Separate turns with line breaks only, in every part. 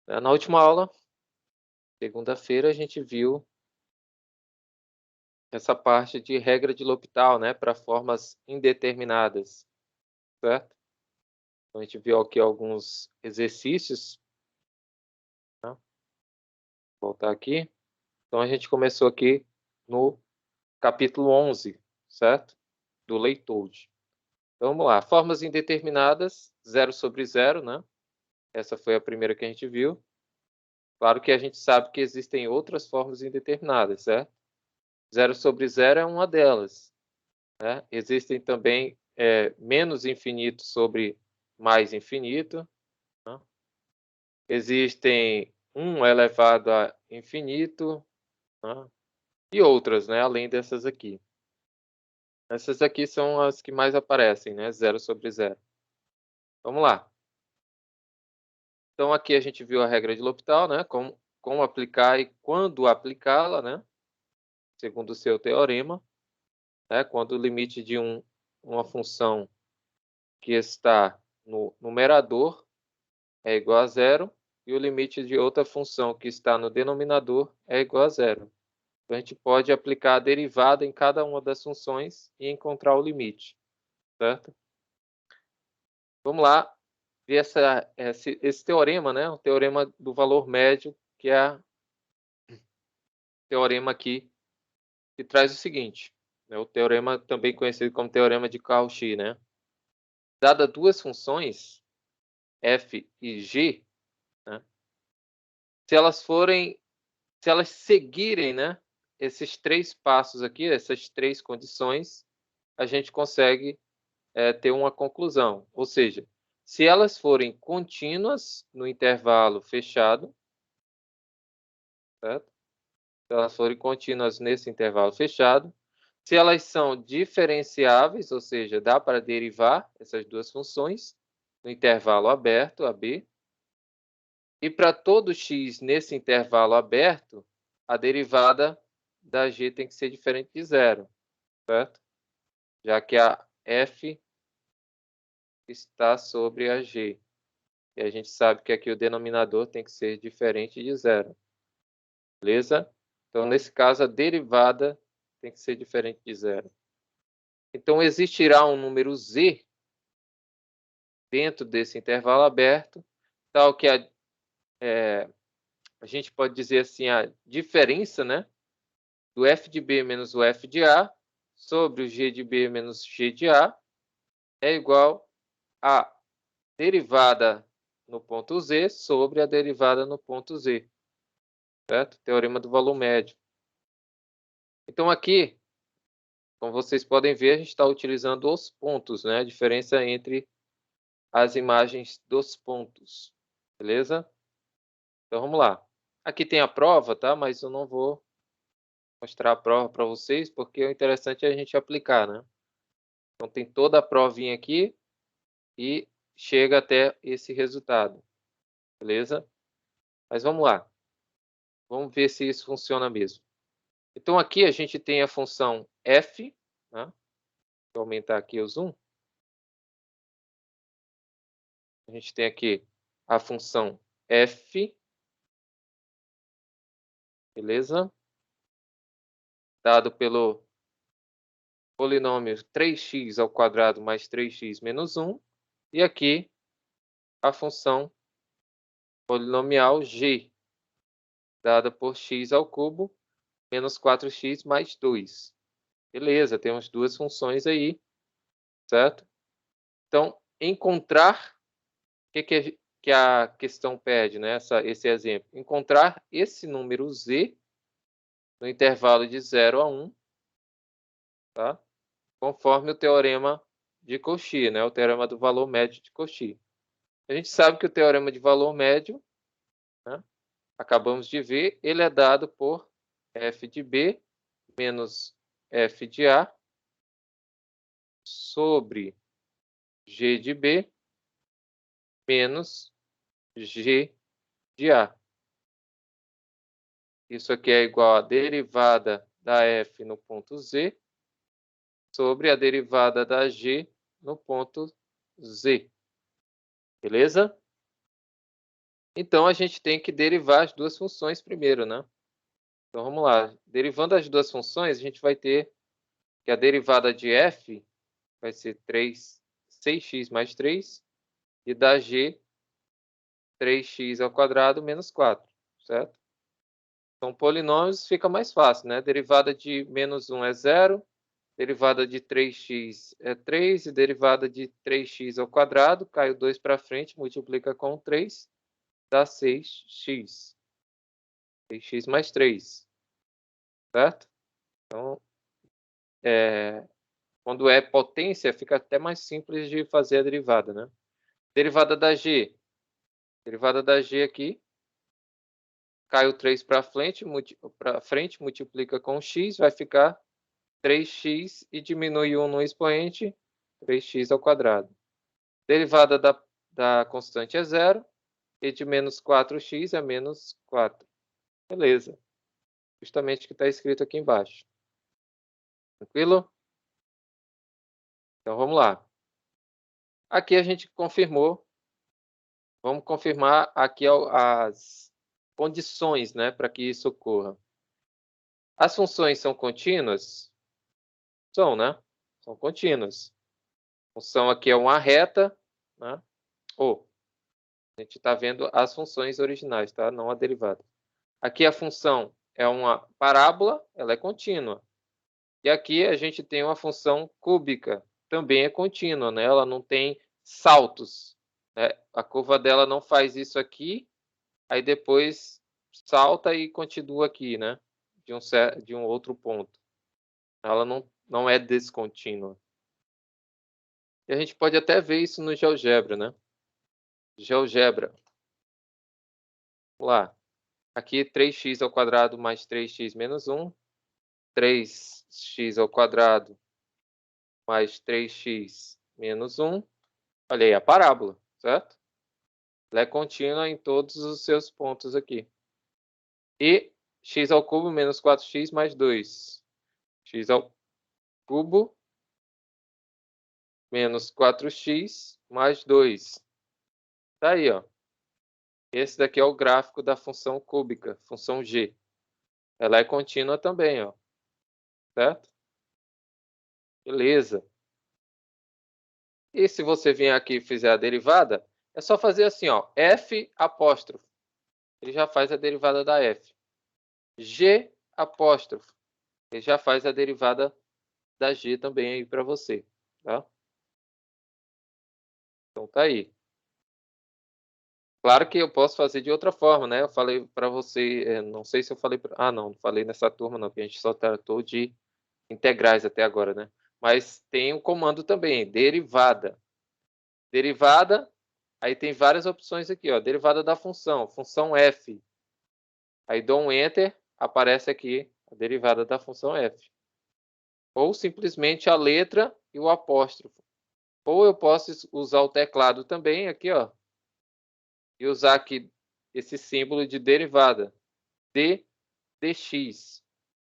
Na última aula, segunda-feira, a gente viu essa parte de regra de L'Hopital, né, para formas indeterminadas, certo? Então, a gente viu aqui alguns exercícios, né? Vou voltar aqui. Então, a gente começou aqui no capítulo 11, certo? Do Leitoude. Então, vamos lá. Formas indeterminadas, 0/0, né? Essa foi a primeira que a gente viu. Claro que a gente sabe que existem outras formas indeterminadas, certo? 0/0 é uma delas, né? Existem também menos infinito sobre mais infinito, né? Existem 1 elevado a infinito, né? E outras, né, além dessas aqui. Essas aqui são as que mais aparecem, né, 0/0. Vamos lá. Então aqui a gente viu a regra de L'Hopital, né, como aplicar e quando aplicá-la, né, segundo o seu teorema, né, quando o limite de uma função que está no numerador é igual a 0 e o limite de outra função que está no denominador é igual a 0. Então a gente pode aplicar a derivada em cada uma das funções e encontrar o limite, certo? Vamos lá ver esse teorema, né, o teorema do valor médio, que é o teorema aqui que traz o seguinte, né, o teorema também conhecido como teorema de Cauchy, né? Dada duas funções, f e g, né, se elas seguirem, né, esses 3 passos aqui, essas 3 condições, a gente consegue, ter uma conclusão. Ou seja, se elas forem contínuas no intervalo fechado, certo? Se elas forem contínuas nesse intervalo fechado, se elas são diferenciáveis, ou seja, dá para derivar essas 2 funções no intervalo aberto, AB, e para todo x nesse intervalo aberto, a derivada da g tem que ser diferente de 0, certo? Já que a f está sobre a g. E a gente sabe que aqui o denominador tem que ser diferente de 0, beleza? Então, nesse caso, a derivada tem que ser diferente de 0. Então, existirá um número z dentro desse intervalo aberto, tal que a gente pode dizer assim, a diferença, né, do f de b menos o f de a sobre o g de b menos g de a é igual a derivada no ponto z sobre a derivada no ponto z, certo? Teorema do valor médio. Então aqui, como vocês podem ver, a gente está utilizando os pontos, né? A diferença entre as imagens dos pontos, beleza? Então vamos lá. Aqui tem a prova, tá? Mas eu não vou mostrar a prova para vocês, porque o interessante é a gente aplicar, né? Então tem toda a provinha aqui e chega até esse resultado, beleza? Mas vamos lá. Vamos ver se isso funciona mesmo. Então aqui a gente tem a função f, né? Vou aumentar aqui o zoom. A gente tem aqui a função f, beleza? Dado pelo polinômio 3x ao quadrado mais 3x menos 1. E aqui a função polinomial g, dada por x ao cubo menos 4x mais 2. Beleza, temos duas funções aí, certo? Então, encontrar, o que a questão pede, né? Esse exemplo? Encontrar esse número z no intervalo de 0 a 1, tá? Conforme o teorema de Cauchy, né? O teorema do valor médio de Cauchy. A gente sabe que o teorema de valor médio, né, acabamos de ver, ele é dado por f de b menos f de a sobre g de b menos g de a. Isso aqui é igual a derivada da f no ponto z sobre a derivada da g no ponto z. Beleza? Então, a gente tem que derivar as duas funções primeiro, né? Então, vamos lá. Derivando as duas funções, a gente vai ter que a derivada de f vai ser 6x mais 3, e da g, 3x ao quadrado menos 4, certo? São polinômios, fica mais fácil, né? Derivada de menos 1 é 0, derivada de 3x é 3, e derivada de 3x ao quadrado, cai o 2 para frente, multiplica com 3, dá 6x. 6x mais 3, certo? Então, quando é potência, fica até mais simples de fazer a derivada, né? Derivada da g. Derivada da g aqui, cai o 3 para frente, multiplica com x, vai ficar 3x e diminui 1 no expoente, 3x ao quadrado. Derivada da constante é 0, e de menos 4x é menos 4. Beleza. Justamente o que está escrito aqui embaixo. Tranquilo? Então, vamos lá. Aqui a gente confirmou. Vamos confirmar aqui as condições, né, para que isso ocorra. As funções são contínuas? São, né? São contínuas. A função aqui é uma reta, né? A gente está vendo as funções originais, tá? Não a derivada. Aqui a função é uma parábola, ela é contínua. E aqui a gente tem uma função cúbica, também é contínua, né? Ela não tem saltos, né? A curva dela não faz isso aqui, aí depois salta e continua aqui, né? De um outro ponto. Ela não é descontínua. E a gente pode até ver isso no GeoGebra, né? GeoGebra. Vamos lá. Aqui 3x ao quadrado mais 3x menos 1. 3x ao quadrado mais 3x menos 1. Olha aí a parábola, certo? Ela é contínua em todos os seus pontos aqui. E x ao cubo menos 4x mais 2. X ao cubo menos 4x mais 2. Tá aí, ó. Esse daqui é o gráfico da função cúbica, função g. Ela é contínua também, ó. Certo? Beleza. E se você vier aqui e fizer a derivada, é só fazer assim, ó, f apóstrofo. Ele já faz a derivada da f. G apóstrofo. Ele já faz a derivada da g também aí para você, tá? Então tá aí. Claro que eu posso fazer de outra forma, né? Eu falei para você, não sei se eu falei, não falei nessa turma não, porque a gente só tratou de integrais até agora, né? Mas tem o comando também, derivada. Derivada, aí tem várias opções aqui, ó. Derivada da função f. Aí dou um enter, aparece aqui a derivada da função f. Ou simplesmente a letra e o apóstrofo. Ou eu posso usar o teclado também aqui, ó. E usar aqui esse símbolo de derivada, d dx,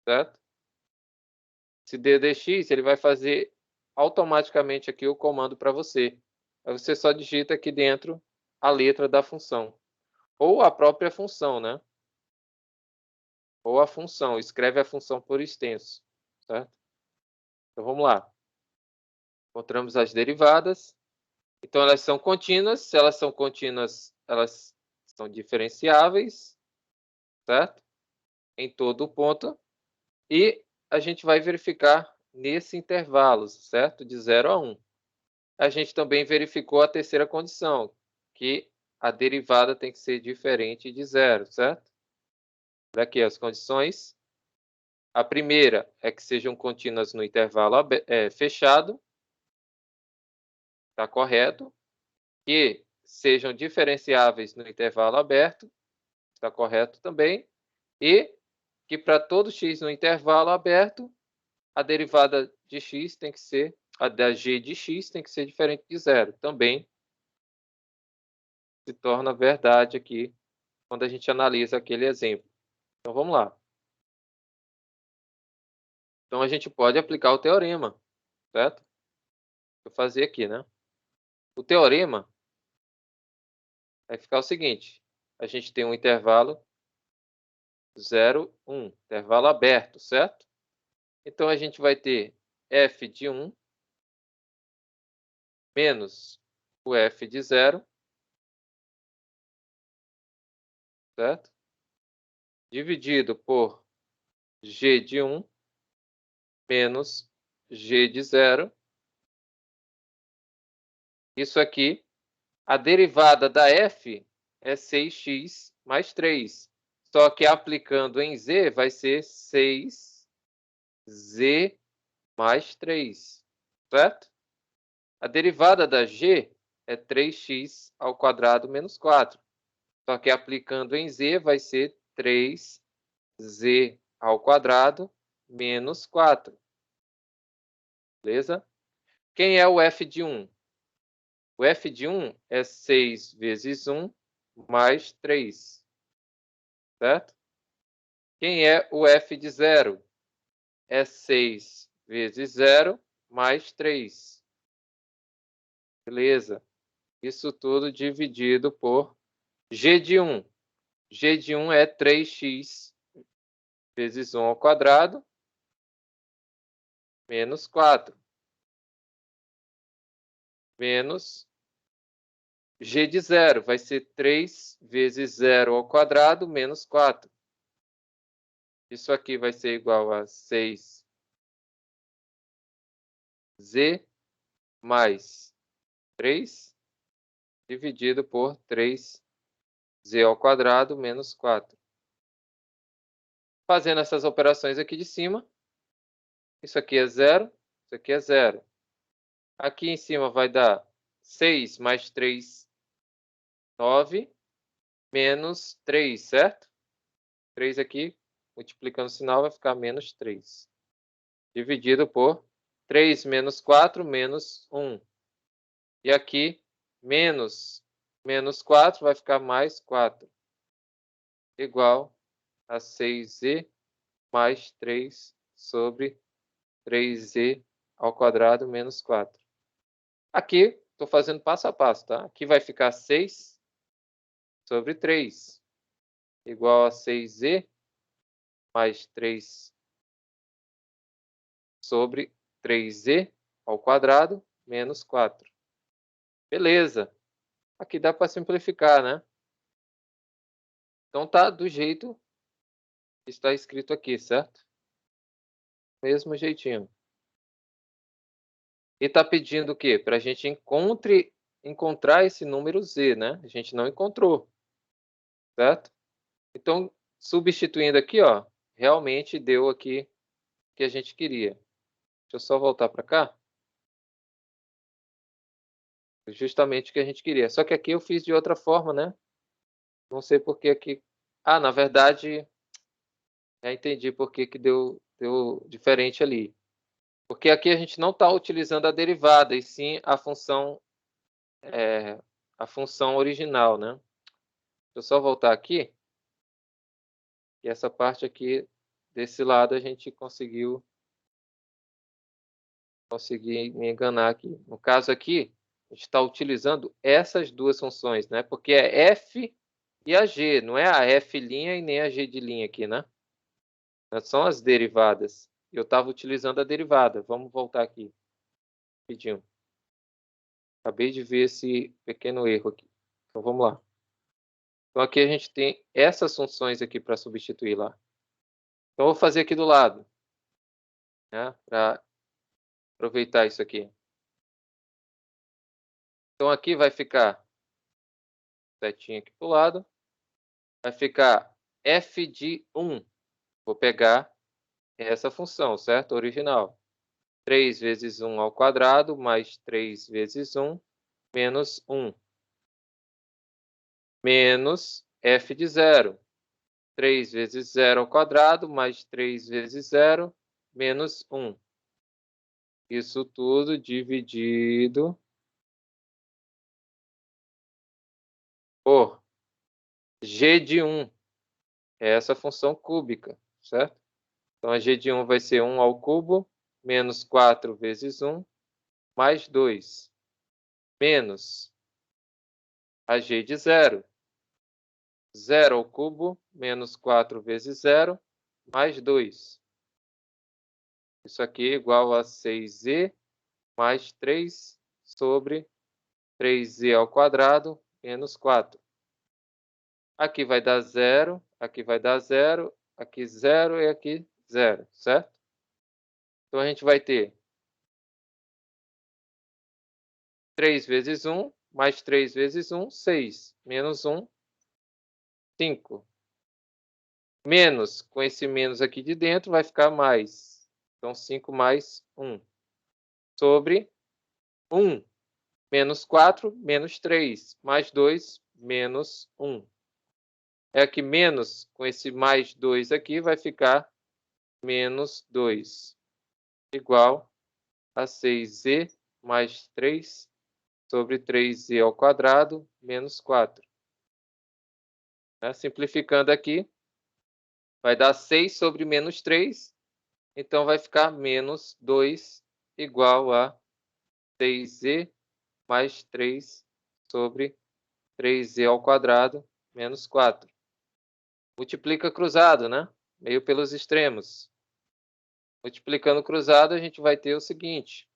certo? Esse d dx, ele vai fazer automaticamente aqui o comando para você. Aí você só digita aqui dentro a letra da função. Ou a própria função, né? Ou a função, escreve a função por extenso, certo? Então vamos lá. Encontramos as derivadas. Então elas são contínuas. Se elas são contínuas, elas são diferenciáveis, certo? Em todo o ponto. E a gente vai verificar nesse intervalo, certo? De 0 a 1. A gente também verificou a terceira condição, que a derivada tem que ser diferente de 0, certo? Olha aqui as condições. A primeira é que sejam contínuas no intervalo fechado. Está correto. Que sejam diferenciáveis no intervalo aberto. Está correto também. E que para todo x no intervalo aberto, a derivada de x tem que ser, a da g de x tem que ser diferente de 0. Também se torna verdade aqui quando a gente analisa aquele exemplo. Então vamos lá. Então a gente pode aplicar o teorema, certo? Vou fazer aqui, né? O teorema vai ficar o seguinte. a gente tem um intervalo 0, 1, intervalo aberto, certo? Então, a gente vai ter f de 1 menos o f de 0, certo? Dividido por g de 1 menos g de 0. Isso aqui, a derivada da f é 6x mais 3. Só que aplicando em z vai ser 6z mais 3, certo? A derivada da g é 3x ao quadrado menos 4. Só que aplicando em z vai ser 3z ao quadrado menos 4. Beleza? Quem é o f de 1? O f de 1 é 6 vezes 1 mais 3. Certo? Quem é o f de 0? É 6 vezes 0 mais 3. Beleza? Isso tudo dividido por g de 1. G de 1 é 3x vezes 1 ao quadrado menos 4. Menos g de 0 vai ser 3 vezes 0 ao quadrado menos 4. Isso aqui vai ser igual a 6z mais 3 dividido por 3z ao quadrado menos 4. Fazendo essas operações aqui de cima, isso aqui é 0, isso aqui é 0. Aqui em cima vai dar 6 mais 3, 9, menos 3, certo? 3 aqui, multiplicando o sinal, vai ficar menos 3. Dividido por 3 menos 4, menos 1. E aqui, menos 4 vai ficar mais 4. Igual a 6z mais 3 sobre 3z ao quadrado menos 4. Aqui, estou fazendo passo a passo, tá? Aqui vai ficar 6 sobre 3, igual a 6z mais 3 sobre 3z ao quadrado menos 4. Beleza. Aqui dá para simplificar, né? Então tá do jeito que está escrito aqui, certo? Mesmo jeitinho. E está pedindo o quê? Para a gente encontrar esse número z, né? A gente não encontrou, certo? Então, substituindo aqui, ó, realmente deu aqui o que a gente queria. Deixa eu só voltar para cá. Justamente o que a gente queria. Só que aqui eu fiz de outra forma, né? Não sei por que aqui... Ah, na verdade, já entendi por que deu diferente ali. Porque aqui a gente não está utilizando a derivada, e sim a função original, né? Deixa eu só voltar aqui. E essa parte aqui, desse lado, a gente conseguiu me enganar aqui. No caso aqui, a gente está utilizando essas duas funções, né? Porque é f e a g, não é a f' e nem a g de linha aqui, né? São as derivadas. Eu estava utilizando a derivada. Vamos voltar aqui, rapidinho. Acabei de ver esse pequeno erro aqui. Então, vamos lá. Então, aqui a gente tem essas funções aqui para substituir lá. Então, eu vou fazer aqui do lado, né? Para aproveitar isso aqui. Então, aqui vai ficar setinha aqui para o lado. Vai ficar f de 1. Vou pegar essa função, certo? Original. 3 vezes 1 ao quadrado, mais 3 vezes 1, menos 1. Menos f de 0. 3 vezes 0 ao quadrado, mais 3 vezes 0, menos 1. Isso tudo dividido por g de 1. É essa função cúbica, certo? Então, a g de 1 vai ser 1 ao cubo, menos 4 vezes 1, mais 2, menos a g de 0. 0 ao cubo menos 4 vezes 0 mais 2. Isso aqui é igual a 6z mais 3 sobre 3z ao quadrado menos 4. Aqui vai dar 0, aqui vai dar 0, aqui 0 e aqui 0, certo? Então, a gente vai ter 3 vezes 1, mais 3 vezes 1, 6. Menos 1, 5. Menos, com esse menos aqui de dentro, vai ficar mais. Então, 5 mais 1. Sobre 1. Menos 4, menos 3. Mais 2, menos 1. É que menos, com esse mais 2 aqui, vai ficar menos 2. Igual a 6z mais 3 sobre 3z ao quadrado menos 4. Simplificando aqui, vai dar 6 sobre menos 3. Então, vai ficar menos 2 igual a 6z mais 3 sobre 3z ao quadrado menos 4. Multiplica cruzado, né? Meio pelos extremos. Multiplicando cruzado, a gente vai ter o seguinte.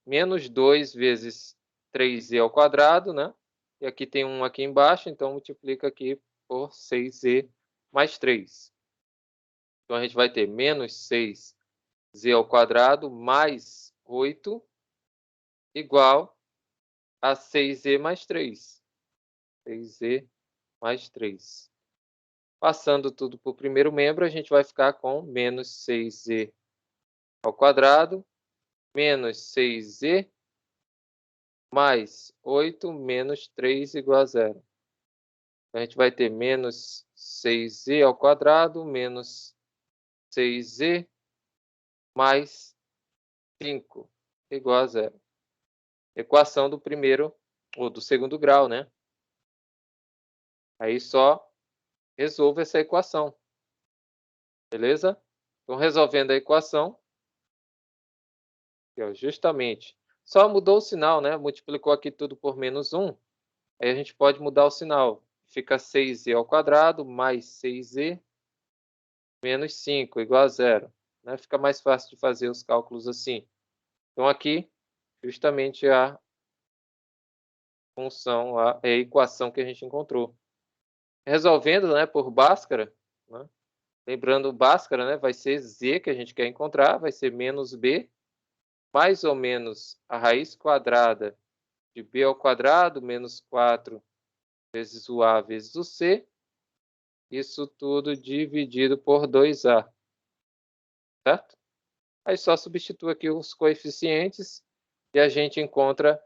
Menos 2 vezes 3z ao quadrado, né? E aqui tem um aqui embaixo, então multiplica aqui por 6z mais 3. Então, a gente vai ter menos 6z ao quadrado mais 8 igual a 6z mais 3. 6z mais 3. Passando tudo para o primeiro membro, a gente vai ficar com menos 6z ao quadrado menos 6z mais 8 menos 3 igual a 0. Então, a gente vai ter menos 6z ao quadrado menos 6z mais 5 igual a 0. Equação do primeiro ou do segundo grau, né? Aí só resolve essa equação. Beleza? Então, resolvendo a equação, justamente, só mudou o sinal, né? Multiplicou aqui tudo por menos 1. Aí a gente pode mudar o sinal. Fica 6z ao quadrado mais 6z menos 5 igual a 0. Né? Fica mais fácil de fazer os cálculos assim. Então, aqui, justamente a função, a equação que a gente encontrou. Resolvendo, né, por Bhaskara, né? Lembrando, Bhaskara, né, vai ser z que a gente quer encontrar, vai ser menos b, mais ou menos a raiz quadrada de b ao quadrado, menos 4 vezes o a vezes o c, isso tudo dividido por 2a, certo? Aí só substitua aqui os coeficientes e a gente encontra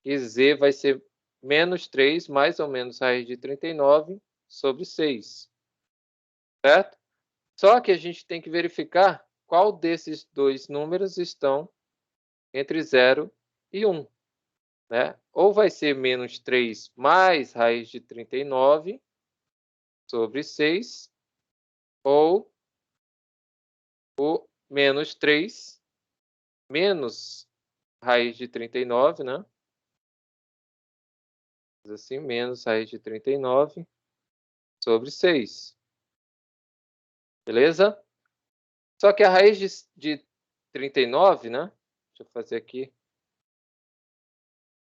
que z vai ser menos 3, mais ou menos raiz de 39 sobre 6, certo? Só que a gente tem que verificar qual desses dois números estão entre 0 e 1. Né? Ou vai ser menos 3 mais raiz de 39 sobre 6, ou o menos 3 menos raiz de 39, né? Assim, menos raiz de 39 sobre 6. Beleza? Só que a raiz de 39, né? Deixa eu fazer aqui.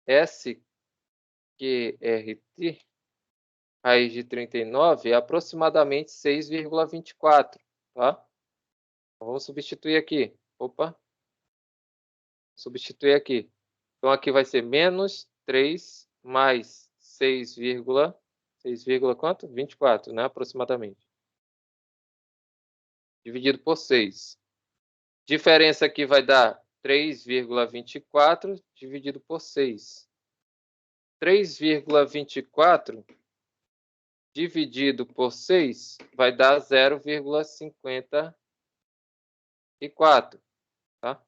SQRT, raiz de 39 é aproximadamente 6,24, tá? Vamos substituir aqui. Opa. Substituir aqui. Então, aqui vai ser menos 3 mais 6, quanto? 24, né? Aproximadamente. Dividido por 6. Diferença aqui vai dar 3,24 dividido por 6. 3,24 dividido por 6 vai dar 0,54. Tá?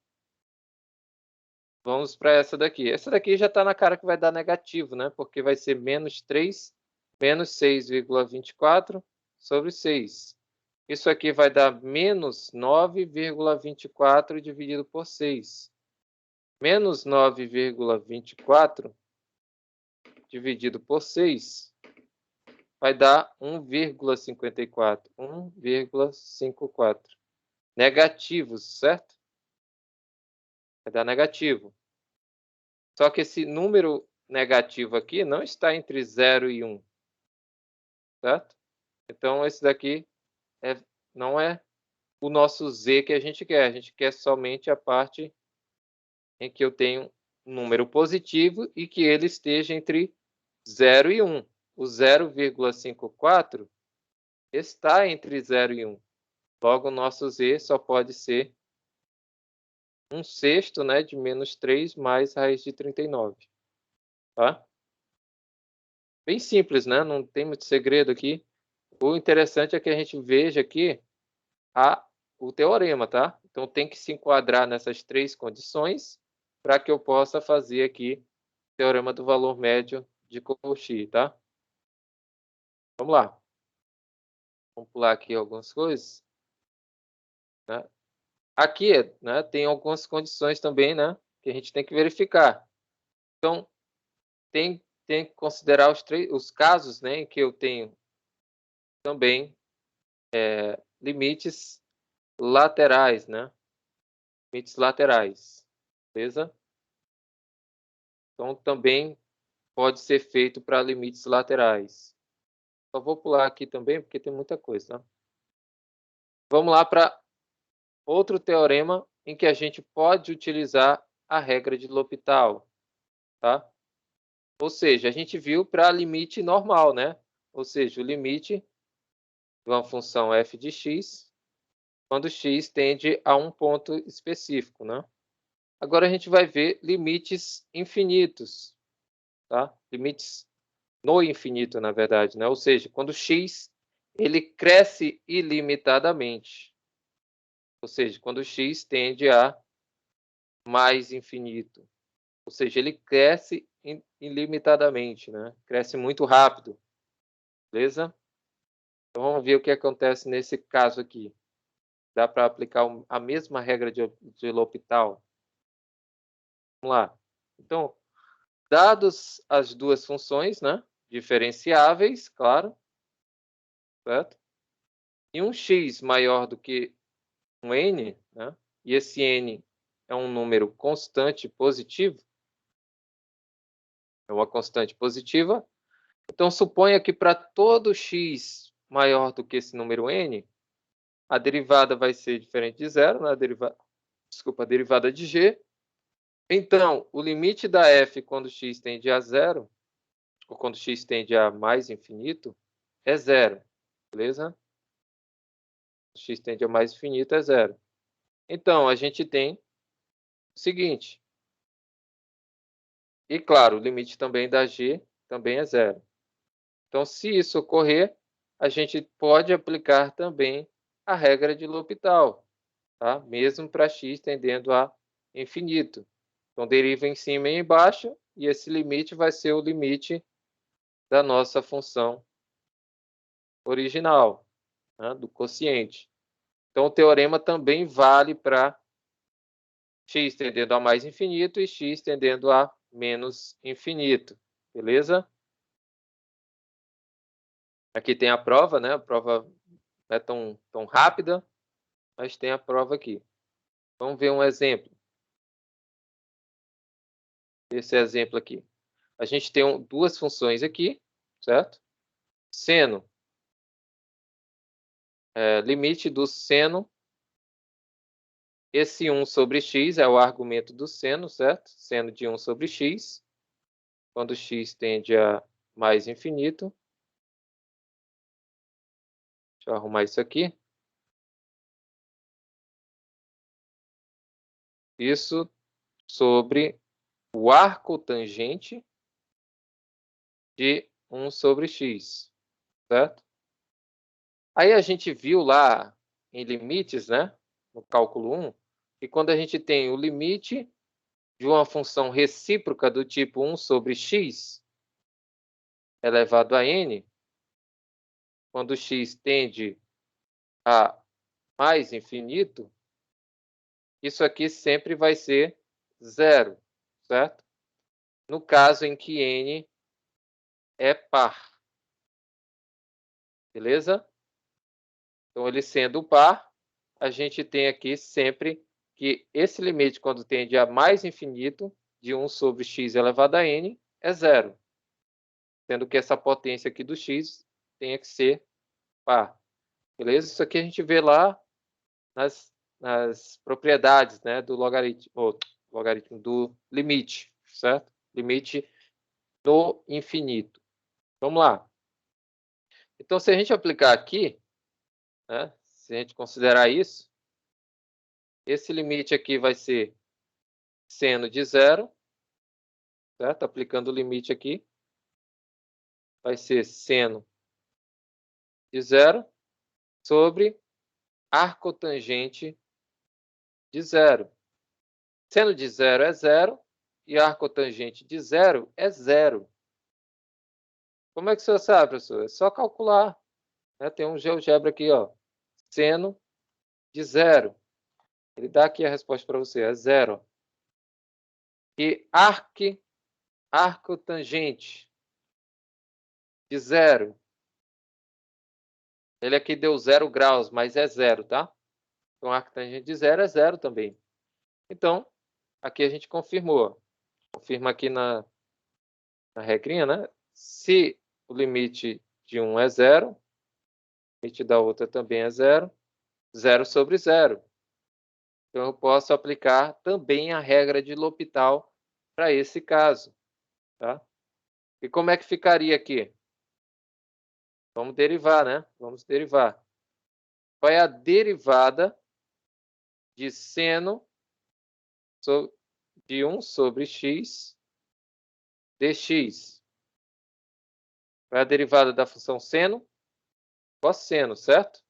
Vamos para essa daqui. Essa daqui já está na cara que vai dar negativo, né? Porque vai ser menos 3 menos 6,24 sobre 6. Isso aqui vai dar menos 9,24 dividido por 6. Menos 9,24 dividido por 6 vai dar 1,54. 1,54. Negativos, certo? Vai dar negativo. Só que esse número negativo aqui não está entre 0 e 1, certo? Então, esse daqui não é o nosso z que a gente quer. A gente quer somente a parte em que eu tenho um número positivo e que ele esteja entre 0 e 1. O 0,54 está entre 0 e 1. Logo, o nosso z só pode ser 1/6, né, de menos 3 mais raiz de 39. Tá? Bem simples, né? Não tem muito segredo aqui. O interessante é que a gente veja aqui o teorema, tá? Então, tem que se enquadrar nessas 3 condições para que eu possa fazer aqui o teorema do valor médio de Cauchy, tá? Vamos lá. Vamos pular aqui algumas coisas. Né? Aqui, né, tem algumas condições também, né, que a gente tem que verificar. Então, tem que considerar os casos, né, em que eu tenho também limites laterais, né? Limites laterais, beleza? Então, também pode ser feito para limites laterais. Só vou pular aqui também, porque tem muita coisa, tá? Vamos lá para outro teorema em que a gente pode utilizar a regra de L'Hopital, tá? Ou seja, a gente viu para limite normal, né? Ou seja, o limite de uma função f de x quando x tende a um ponto específico, né? Agora a gente vai ver limites infinitos, tá? Limites no infinito, na verdade, né? Ou seja, quando x ele cresce ilimitadamente. Ou seja, quando x tende a mais infinito. Ou seja, ele cresce ilimitadamente, né? Cresce muito rápido. Beleza? Então, vamos ver o que acontece nesse caso aqui. Dá para aplicar a mesma regra de L'Hopital? Vamos lá. Então, dados as duas funções, né? Diferenciáveis, claro, certo? E um x maior do que um n, né? E esse n é um número constante positivo, é uma constante positiva. Então, suponha que para todo x maior do que esse número n, a derivada vai ser diferente de zero, né? A derivada de g. Então, o limite da f quando x tende a zero, ou quando x tende a mais infinito, é zero, beleza? X tende a mais infinito é zero. Então, a gente tem o seguinte. E, claro, o limite também da g também é zero. Então, se isso ocorrer, a gente pode aplicar também a regra de L'Hopital, tá? Mesmo para x tendendo a infinito. Então, deriva em cima e embaixo, e esse limite vai ser o limite da nossa função original, né, do quociente. Então, o teorema também vale para x tendendo a mais infinito e x tendendo a menos infinito, beleza? Aqui tem a prova, né? A prova não é tão rápida, mas tem a prova aqui. Vamos ver um exemplo. Esse exemplo aqui. A gente tem duas funções aqui, certo? Seno. Limite do seno. Esse 1 sobre x é o argumento do seno, certo? Seno de 1 sobre x. Quando x tende a mais infinito. Deixa eu arrumar isso aqui. Isso sobre o arco tangente de 1 sobre x, certo? Aí a gente viu lá em limites, né, no cálculo 1, que quando a gente tem o limite de uma função recíproca do tipo 1 sobre x elevado a n, quando x tende a mais infinito, isso aqui sempre vai ser zero, certo? No caso em que n é par. Beleza? Então, ele sendo par, a gente tem aqui sempre que esse limite, quando tende a mais infinito, de 1 sobre x elevado a n, é zero. Sendo que essa potência aqui do x tem que ser par. Beleza? Isso aqui a gente vê lá nas propriedades, né, do logaritmo do limite, certo? Limite no infinito. Vamos lá. Então, se a gente aplicar aqui, né, se a gente considerar isso, esse limite aqui vai ser seno de zero, certo? Aplicando o limite aqui, vai ser seno de zero sobre arcotangente de zero. Seno de zero é zero e arcotangente de zero é zero. Como é que o senhor sabe, professor? É só calcular. Né? Tem um GeoGebra aqui, ó. Seno de zero. Ele dá aqui a resposta para você, é zero. E arcotangente de zero. Ele aqui deu 0 graus, mas é zero, tá? Então, arcotangente de zero é zero também. Então, aqui a gente confirmou. Confirma aqui na regrinha, né? Se o limite de um é zero, o limite da outra também é zero, zero sobre zero. Então, eu posso aplicar também a regra de L'Hopital para esse caso. Tá? E como é que ficaria aqui? Vamos derivar, né? Vamos derivar. Qual é a derivada de seno de 1 sobre x dx? Qual é a derivada da função seno? Cosseno, certo?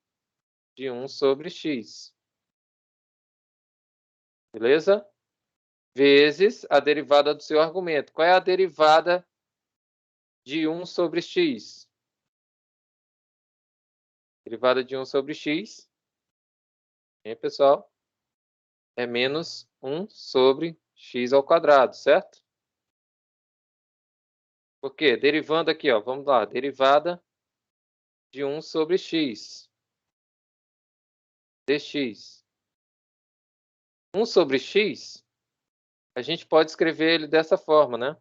De 1 sobre x. Beleza? Vezes a derivada do seu argumento. Qual é a derivada de 1 sobre x? Derivada de 1 sobre x, hein, pessoal? É menos 1 sobre x ao quadrado, certo? Por quê? Derivando aqui, ó, vamos lá. Derivada de 1 sobre x dx. 1 sobre x, a gente pode escrever ele dessa forma, né?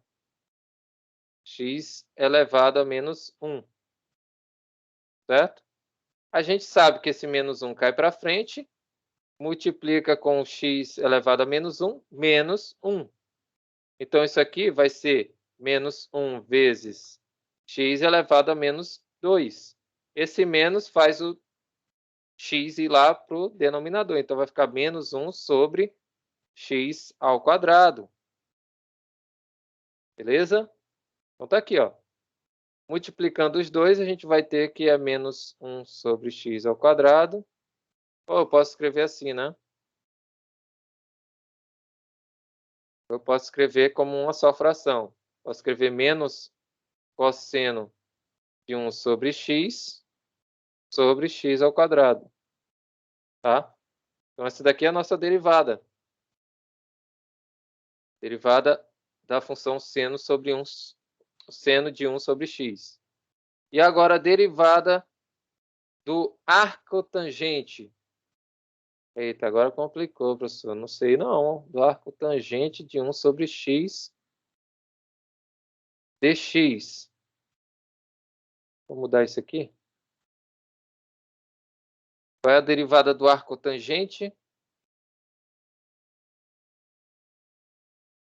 X elevado a menos 1. Certo? A gente sabe que esse menos 1 cai para frente, multiplica com x elevado a menos 1, menos 1. Então, isso aqui vai ser menos 1 vezes x elevado a menos 2. Esse menos faz o x ir lá para o denominador. Então, vai ficar menos 1 sobre x ao quadrado. Beleza? Então, tá aqui, ó. Multiplicando os dois, a gente vai ter que é menos 1 sobre x ao quadrado. Ou eu posso escrever assim, né? Eu posso escrever como uma só fração. Posso escrever menos cosseno de 1 sobre x ao quadrado. Tá? Então, essa daqui é a nossa derivada. Derivada da função seno de 1 sobre x. E agora a derivada do arcotangente. Eita, agora complicou, professor. Não sei não. Do arcotangente de 1 sobre x dx. Vou mudar isso aqui. Qual é a derivada do arcotangente?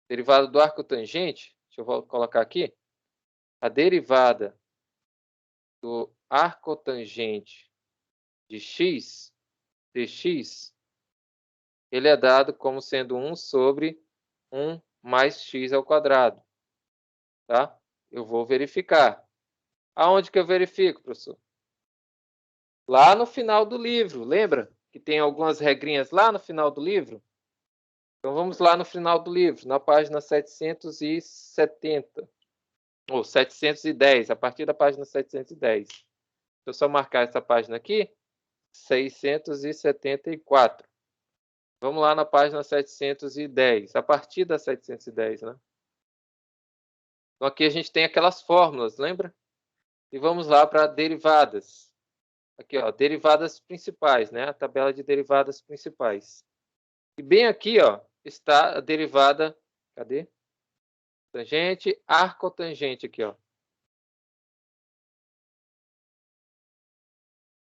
Derivada do arcotangente, deixa eu colocar aqui. A derivada do arcotangente de x dx, ele é dado como sendo 1 sobre 1 mais x ao quadrado. Tá? Eu vou verificar. Aonde que eu verifico, professor? Lá no final do livro, lembra? Que tem algumas regrinhas lá no final do livro? Então, vamos lá no final do livro, na página 770. Ou 710, a partir da página 710. Deixa eu só marcar essa página aqui. 674. Vamos lá na página 710, a partir da 710, né? Então, aqui a gente tem aquelas fórmulas, lembra? E vamos lá para derivadas. Aqui, ó, derivadas principais, né? A tabela de derivadas principais. E bem aqui, ó, está a derivada, cadê? Tangente, arcotangente aqui, ó.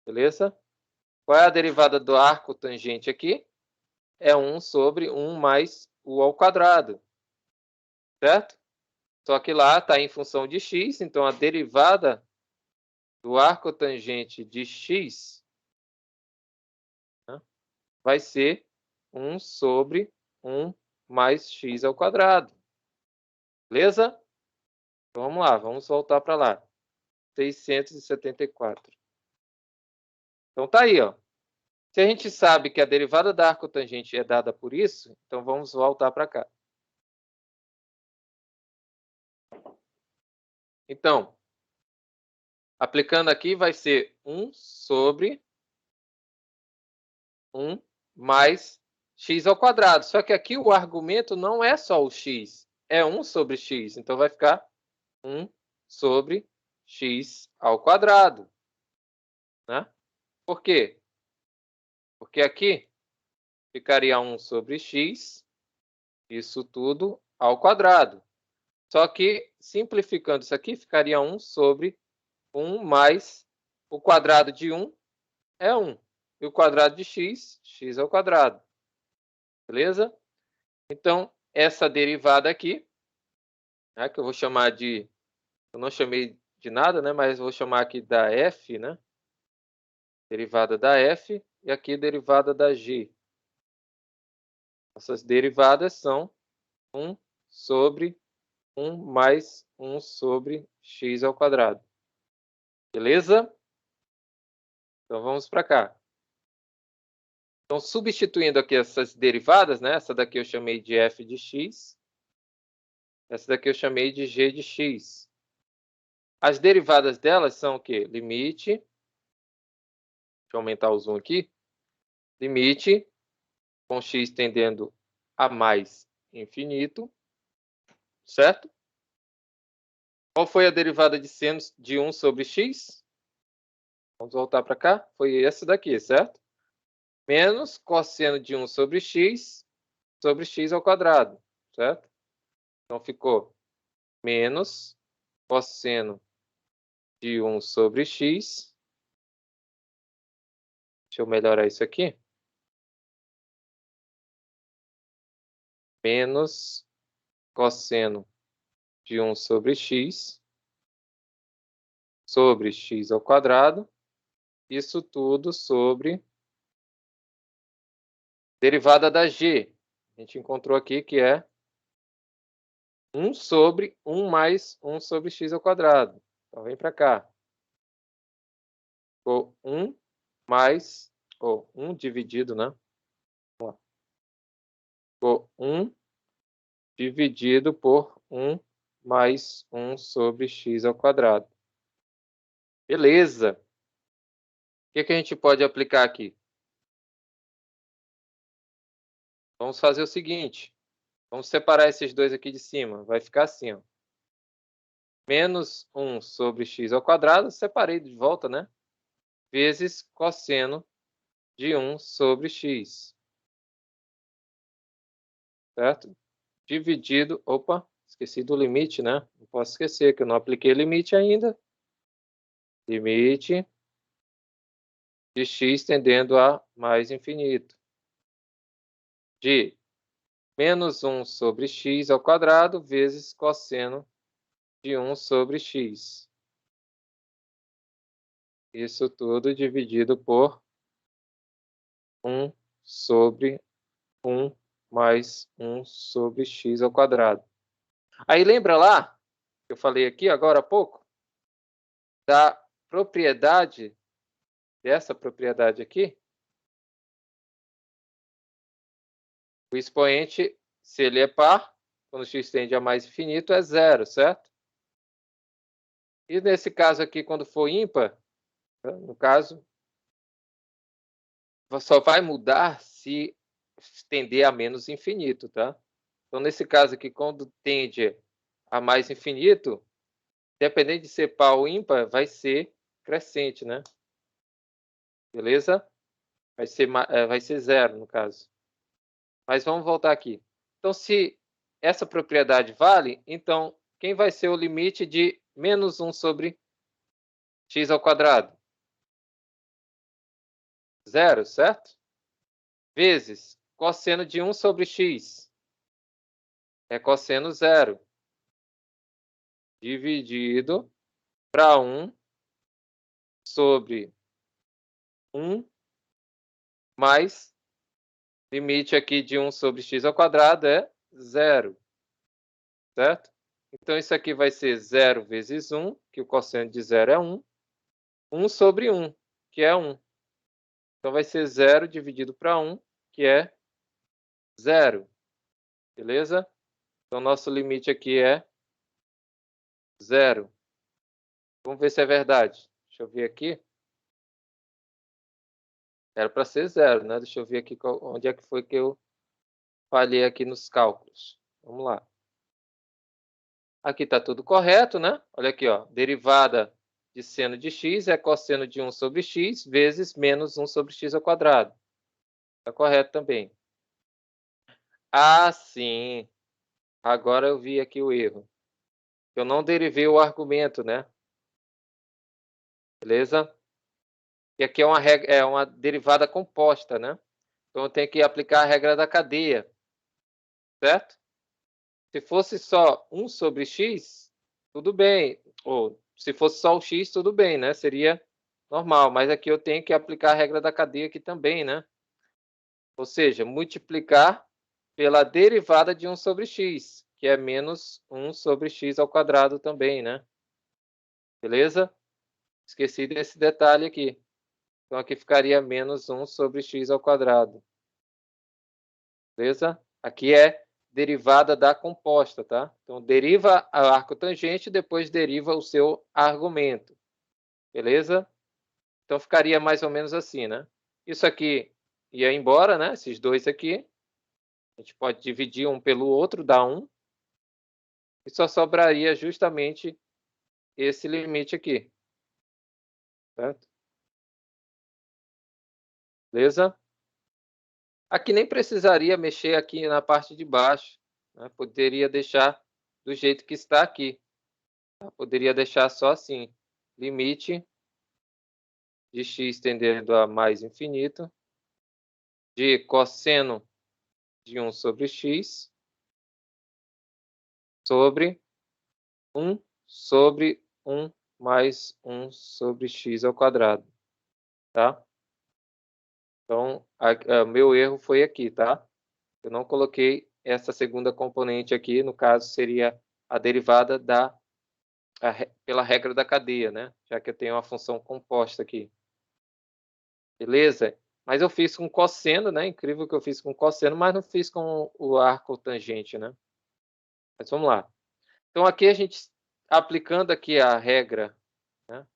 Beleza? Qual é a derivada do arcotangente aqui? É 1 sobre 1 mais u ao quadrado. Certo? Só que lá está em função de x, então a derivada do arcotangente de x, né, vai ser 1 sobre 1 mais x ao quadrado. Beleza? Então vamos lá, vamos voltar para lá. 674. Então tá aí, ó. Se a gente sabe que a derivada da arcotangente é dada por isso, então vamos voltar para cá. Então, aplicando aqui vai ser 1 sobre 1 mais x ao quadrado. Só que aqui o argumento não é só o x, é 1 sobre x. Então vai ficar 1 sobre x ao quadrado. Né? Por quê? Porque aqui ficaria 1 sobre x, isso tudo ao quadrado. Só que, simplificando isso aqui, ficaria 1 sobre 1 mais o quadrado de 1 é 1. E o quadrado de x, x ao quadrado. Beleza? Então, essa derivada aqui, né, que eu vou chamar de... Eu não chamei de nada, né, mas vou chamar aqui da f, né? Derivada da f e aqui derivada da g. Essas derivadas são 1 sobre 1 mais 1 sobre x ao quadrado. Beleza? Então, vamos para cá. Então, substituindo aqui essas derivadas, né? Essa daqui eu chamei de f de x. Essa daqui eu chamei de g de x. As derivadas delas são o quê? Limite. Deixa eu aumentar o zoom aqui. Limite com x tendendo a mais infinito. Certo? Qual foi a derivada de seno de 1 sobre x? Vamos voltar para cá. Foi essa daqui, certo? Menos cosseno de 1 sobre x ao quadrado, certo? Então, ficou menos cosseno de 1 sobre x. Deixa eu melhorar isso aqui. Menos cosseno de 1 sobre x ao quadrado. Isso tudo sobre derivada da g. A gente encontrou aqui que é 1 sobre 1 mais 1 sobre x ao quadrado. Então, vem para cá. Ficou 1 mais, ou 1 dividido, né? Ficou 1 dividido por 1 mais 1 sobre x ao quadrado. Beleza. O que a gente pode aplicar aqui? Vamos fazer o seguinte. Vamos separar esses dois aqui de cima. Vai ficar assim, ó. Menos 1 sobre x ao quadrado, separei de volta, né? Vezes cosseno de 1 sobre x. Certo? Dividido... Opa, esqueci do limite, né? Não posso esquecer que eu não apliquei limite ainda. Limite de x tendendo a mais infinito. De menos 1 sobre x ao quadrado vezes cosseno de 1 sobre x. Isso tudo dividido por 1 sobre 1 mais 1 sobre x ao quadrado. Aí lembra lá, que eu falei aqui agora há pouco, da propriedade, dessa propriedade aqui? O expoente, se ele é par, quando x tende a mais infinito, é zero, certo? E nesse caso aqui, quando for ímpar, no caso, só vai mudar se tender a menos infinito, tá? Então, nesse caso aqui, quando tende a mais infinito, independente de ser par ou ímpar, vai ser crescente, né? Beleza? Vai ser zero, no caso. Mas vamos voltar aqui. Então, se essa propriedade vale, então, quem vai ser o limite de menos 1 sobre x ao quadrado? Zero, certo? Vezes cosseno de 1 sobre x. É cosseno zero. Dividido para 1 sobre 1 mais limite aqui de 1 sobre x ao quadrado é zero, certo? Então, isso aqui vai ser 0 vezes 1, que o cosseno de zero é 1. 1 sobre 1, que é 1. Então, vai ser 0 dividido para 1, que é 0. Beleza? Então, nosso limite aqui é 0. Vamos ver se é verdade. Deixa eu ver aqui. Era para ser 0, né? Deixa eu ver aqui onde é que foi que eu falhei aqui nos cálculos. Vamos lá. Aqui está tudo correto, né? Olha aqui, ó. Derivada de seno de x é cosseno de 1 sobre x vezes menos 1 sobre x ao quadrado. Está correto também. Ah, sim. Agora eu vi aqui o erro. Eu não derivei o argumento, né? Beleza? E aqui é uma derivada composta, né? Então eu tenho que aplicar a regra da cadeia, certo? Se fosse só 1 sobre x, tudo bem. Ou se fosse só o x, tudo bem, né? Seria normal. Mas aqui eu tenho que aplicar a regra da cadeia aqui também, né? Ou seja, multiplicar pela derivada de 1 sobre x, que é menos 1 sobre x ao quadrado também, né? Beleza? Esqueci desse detalhe aqui. Então, aqui ficaria menos 1 sobre x ao quadrado. Beleza? Aqui é derivada da composta, tá? Então, deriva o arco tangente e depois deriva o seu argumento. Beleza? Então, ficaria mais ou menos assim, né? Isso aqui ia embora, né? Esses dois aqui. A gente pode dividir um pelo outro, dá 1. E só sobraria justamente esse limite aqui. Certo? Beleza? Aqui nem precisaria mexer aqui na parte de baixo, né? Poderia deixar do jeito que está aqui. Tá? Poderia deixar só assim, limite de x tendendo a mais infinito, de cosseno de 1 sobre x, sobre 1 sobre 1 mais 1 sobre x ao quadrado. Tá? Então, meu erro foi aqui, tá? Eu não coloquei essa segunda componente aqui, no caso seria a derivada pela regra da cadeia, né? Já que eu tenho uma função composta aqui. Beleza? Mas eu fiz com cosseno, né? Incrível que eu fiz com cosseno, mas não fiz com o arco tangente, né? Mas vamos lá. Então, aqui a gente, aplicando aqui a regra, né?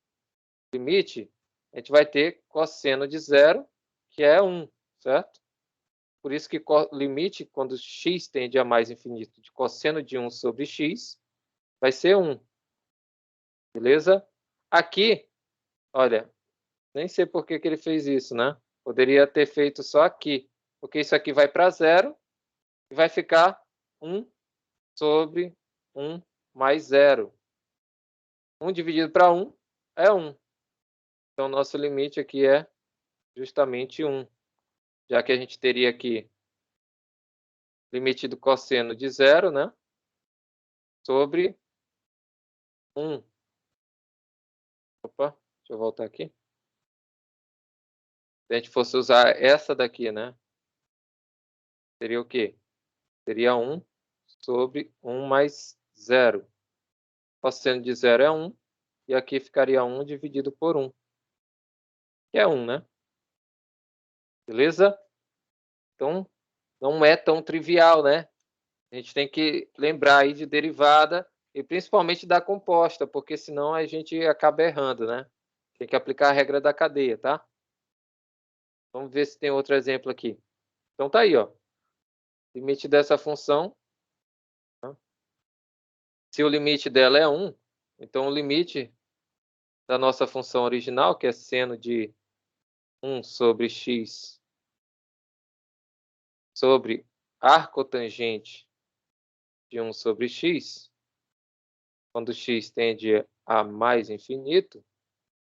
Limite, a gente vai ter cosseno de zero, que é 1, certo? Por isso que limite, quando x tende a mais infinito, de cosseno de 1 sobre x, vai ser 1. Beleza? Aqui, olha, nem sei por que ele fez isso, né? Poderia ter feito só aqui, porque isso aqui vai para zero e vai ficar 1 sobre 1 mais zero. 1 dividido para 1 é 1. Então, nosso limite aqui é justamente 1, já que a gente teria aqui limite do cosseno de zero, né? Sobre 1. Opa, deixa eu voltar aqui. Se a gente fosse usar essa daqui, né? Seria o quê? Seria 1 sobre 1 mais 0. Cosseno de 0 é 1. E aqui ficaria 1 dividido por 1. Que é 1, né? Beleza? Então, não é tão trivial, né? A gente tem que lembrar aí de derivada e principalmente da composta, porque senão a gente acaba errando, né? Tem que aplicar a regra da cadeia, tá? Vamos ver se tem outro exemplo aqui. Então tá aí, ó. Limite dessa função, tá? Se o limite dela é 1, então o limite da nossa função original, que é seno de 1 sobre x sobre arcotangente de 1 sobre x, quando x tende a mais infinito,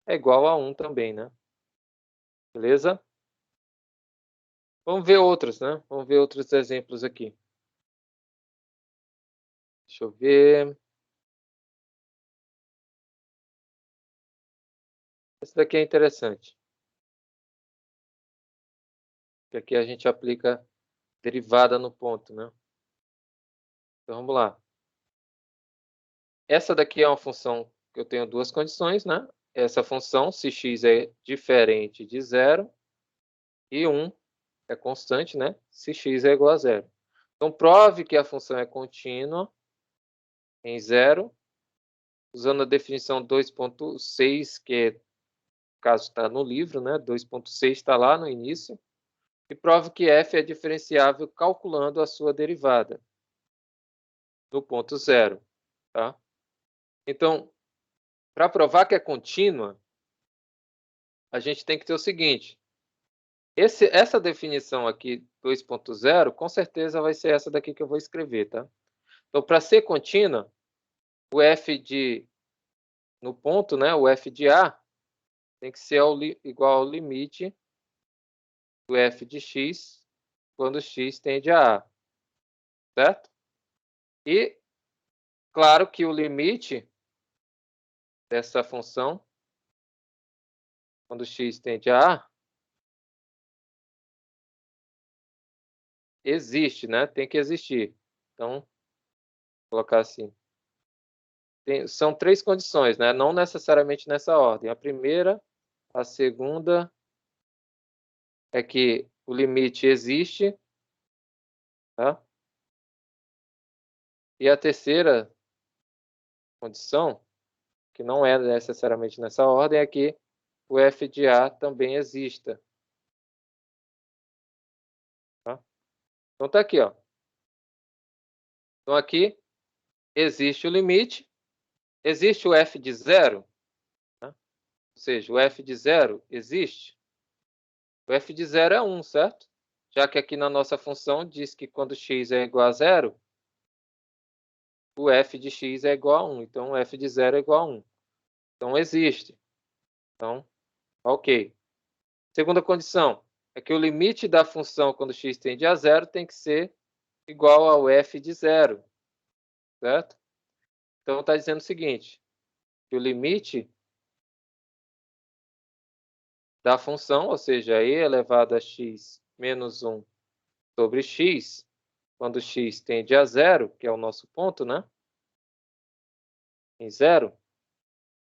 é igual a 1 também, né? Beleza? Vamos ver outros, né? Vamos ver outros exemplos aqui. Deixa eu ver. Esse daqui é interessante. Que aqui a gente aplica derivada no ponto, né? Então vamos lá. Essa daqui é uma função que eu tenho duas condições, né? Essa função, se x é diferente de 0, e 1 é constante, né? Se x é igual a 0. Então, prove que a função é contínua em 0, usando a definição 2.6, que no caso está no livro, né? 2.6 está lá no início. E prove que f é diferenciável calculando a sua derivada no ponto 0. Tá? Então, para provar que é contínua, a gente tem que ter o seguinte. Essa definição aqui, 2.0, com certeza vai ser essa daqui que eu vou escrever, tá? Então, para ser contínua, o f no ponto, né, o f de A, tem que ser igual ao limite do f de x quando x tende a A, certo? E, claro que o limite dessa função, quando x tende a A, existe, né? Tem que existir. Então, vou colocar assim. São três condições, né? Não necessariamente nessa ordem. A primeira, a segunda é que o limite existe, tá? E a terceira condição, que não é necessariamente nessa ordem, é que o f de A também exista. Tá? Então tá aqui, ó. Então aqui existe o limite, existe o f de 0, né? Ou seja, o f de 0 existe. O f de 0 é 1, certo? Já que aqui na nossa função diz que quando x é igual a 0, o f de x é igual a 1. Então, o f de 0 é igual a 1. Então, existe. Então, ok. Segunda condição é que o limite da função quando x tende a 0 tem que ser igual ao f de 0, certo? Então, está dizendo o seguinte, que o limite da função, ou seja, e elevado a x menos 1 sobre x, quando x tende a 0, que é o nosso ponto, né? Em 0,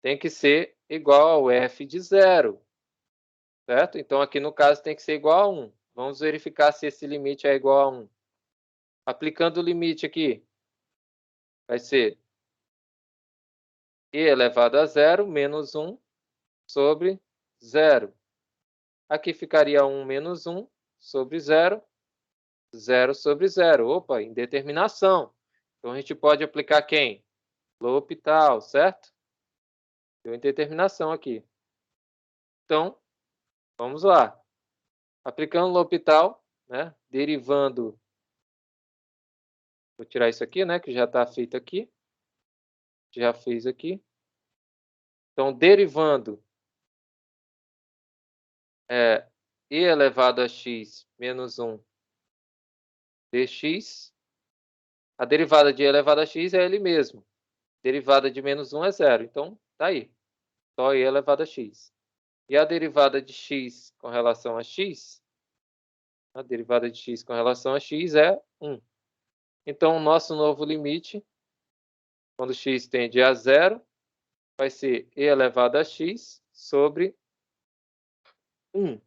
tem que ser igual ao f de 0, certo? Então, aqui no caso tem que ser igual a 1. Vamos verificar se esse limite é igual a 1. Aplicando o limite aqui, vai ser e elevado a 0 menos 1 sobre 0. Aqui ficaria 1 menos 1 sobre 0, 0 sobre 0. Opa, indeterminação. Então, a gente pode aplicar quem? L'Hopital, certo? Deu indeterminação aqui. Então, vamos lá. Aplicando L'Hopital, né? Derivando. Vou tirar isso aqui, né? Que já está feito aqui. Já fiz aqui. Então, derivando e elevado a x menos 1 dx. A derivada de e elevado a x é ele mesmo. Derivada de menos 1 é 0. Então, tá aí. Só e elevado a x. E a derivada de x com relação a x, a derivada de x com relação a x é 1. Então, o nosso novo limite, quando x tende a 0, vai ser e elevado a x sobre 1.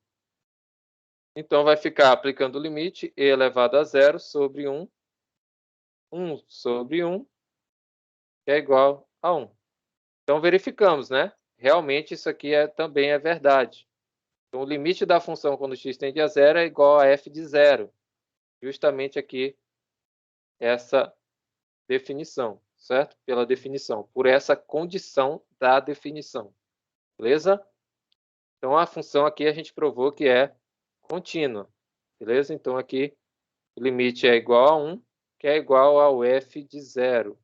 Então, vai ficar aplicando o limite e elevado a 0 sobre 1. 1 sobre 1 que é igual a 1. Então, verificamos, né? Realmente, isso aqui também é verdade. Então, o limite da função quando x tende a 0 é igual a f de 0. Justamente aqui, essa definição. certo? Pela definição, por essa condição da definição, beleza? Então, a função aqui a gente provou que é contínua, beleza? Então, aqui o limite é igual a 1, que é igual ao f de 0,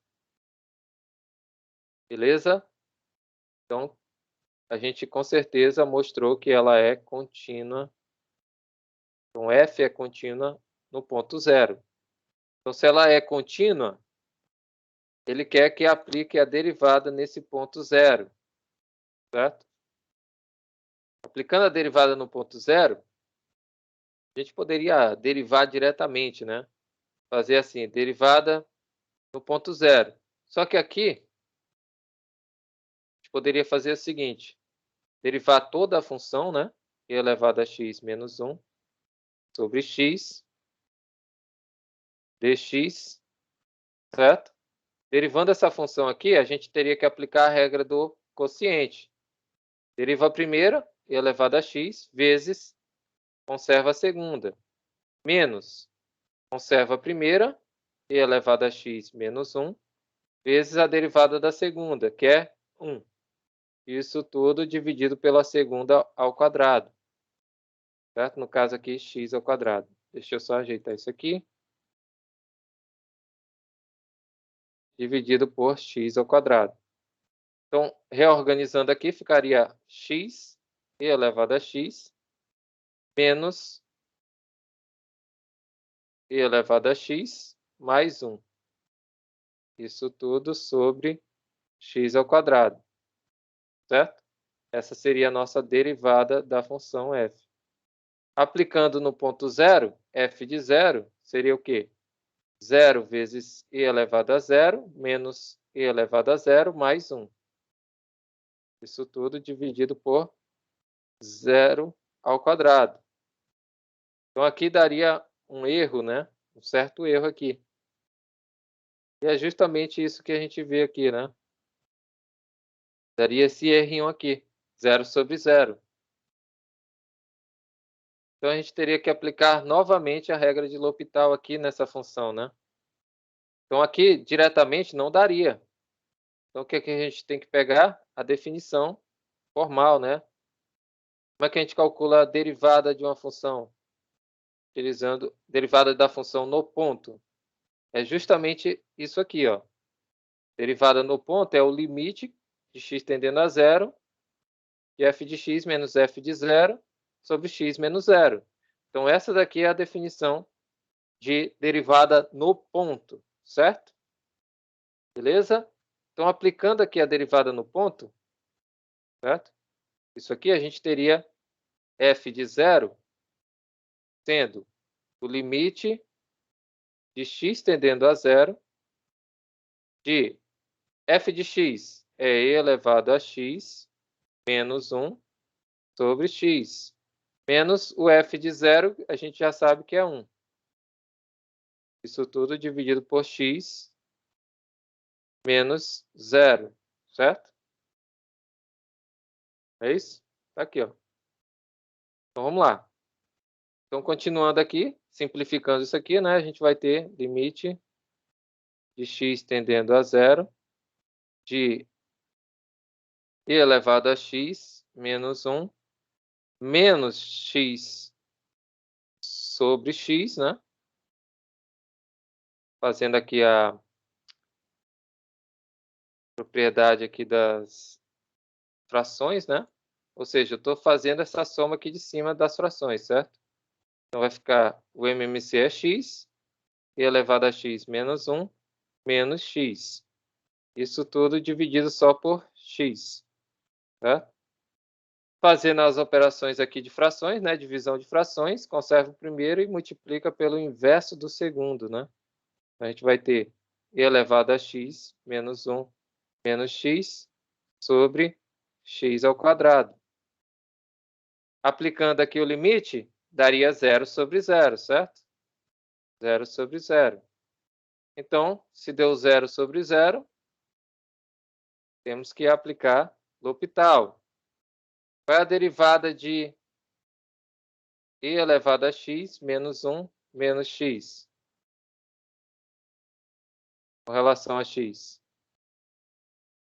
beleza? Então, a gente com certeza mostrou que ela é contínua. Então, f é contínua no ponto 0. Então, se ela é contínua, ele quer que aplique a derivada nesse ponto 0, certo? Aplicando a derivada no ponto 0, a gente poderia derivar diretamente, né? Fazer assim, derivada no ponto 0. Só que aqui, a gente poderia fazer o seguinte, derivar toda a função, né? E elevado a x menos 1 sobre x dx, certo? Derivando essa função aqui, a gente teria que aplicar a regra do quociente. Deriva a primeira, e elevado a x, vezes conserva a segunda, menos conserva a primeira, e elevado a x menos 1, vezes a derivada da segunda, que é 1. Isso tudo dividido pela segunda ao quadrado, certo? No caso aqui, x ao quadrado. Deixa eu só ajeitar isso aqui. Dividido por x ao quadrado. Então, reorganizando aqui, ficaria x e elevado a x menos e elevado a x mais 1. Isso tudo sobre x ao quadrado, certo? Essa seria a nossa derivada da função f. Aplicando no ponto 0, f de 0 seria o quê? 0 vezes e elevado a 0 menos e elevado a 0 mais 1. Isso tudo dividido por 0 ao quadrado. Então, aqui daria um erro, né? Um certo erro aqui. E é justamente isso que a gente vê aqui, né? Daria esse errinho aqui, 0 sobre 0. Então, a gente teria que aplicar novamente a regra de L'Hopital aqui nessa função, né? Então, aqui, diretamente, não daria. Então, o que a gente tem que pegar? A definição formal, né? Como é que a gente calcula a derivada de uma função? Utilizando derivada da função no ponto. É justamente isso aqui, ó. Derivada no ponto é o limite de x tendendo a 0 de f de x menos f de 0 sobre x menos 0. Então, essa daqui é a definição de derivada no ponto, certo? Beleza? Então, aplicando aqui a derivada no ponto, certo? Isso aqui a gente teria f de 0 sendo o limite de x tendendo a 0 de f de x é e elevado a x menos 1 sobre x, menos o f de 0, a gente já sabe que é 1. Isso tudo dividido por x menos 0, certo? É isso? Tá aqui, ó. Então, vamos lá. Então, continuando aqui, simplificando isso aqui, né? A gente vai ter limite de x tendendo a 0 de e elevado a x menos 1 menos x sobre x, né? Fazendo aqui a propriedade aqui das frações, né? Ou seja, eu estou fazendo essa soma aqui de cima das frações, certo? Então, vai ficar o MMC é x, e elevado a x menos 1, menos x. Isso tudo dividido só por x, tá? Fazendo as operações aqui de frações, né? Divisão de frações, conserva o primeiro e multiplica pelo inverso do segundo, né? Então, a gente vai ter e elevado a x menos 1 menos x sobre x ao quadrado. Aplicando aqui o limite, daria 0 sobre 0, certo? 0 sobre 0. Então, se deu 0 sobre 0, temos que aplicar L'Hopital. Qual é a derivada de e elevado a x menos 1 menos x com relação a x?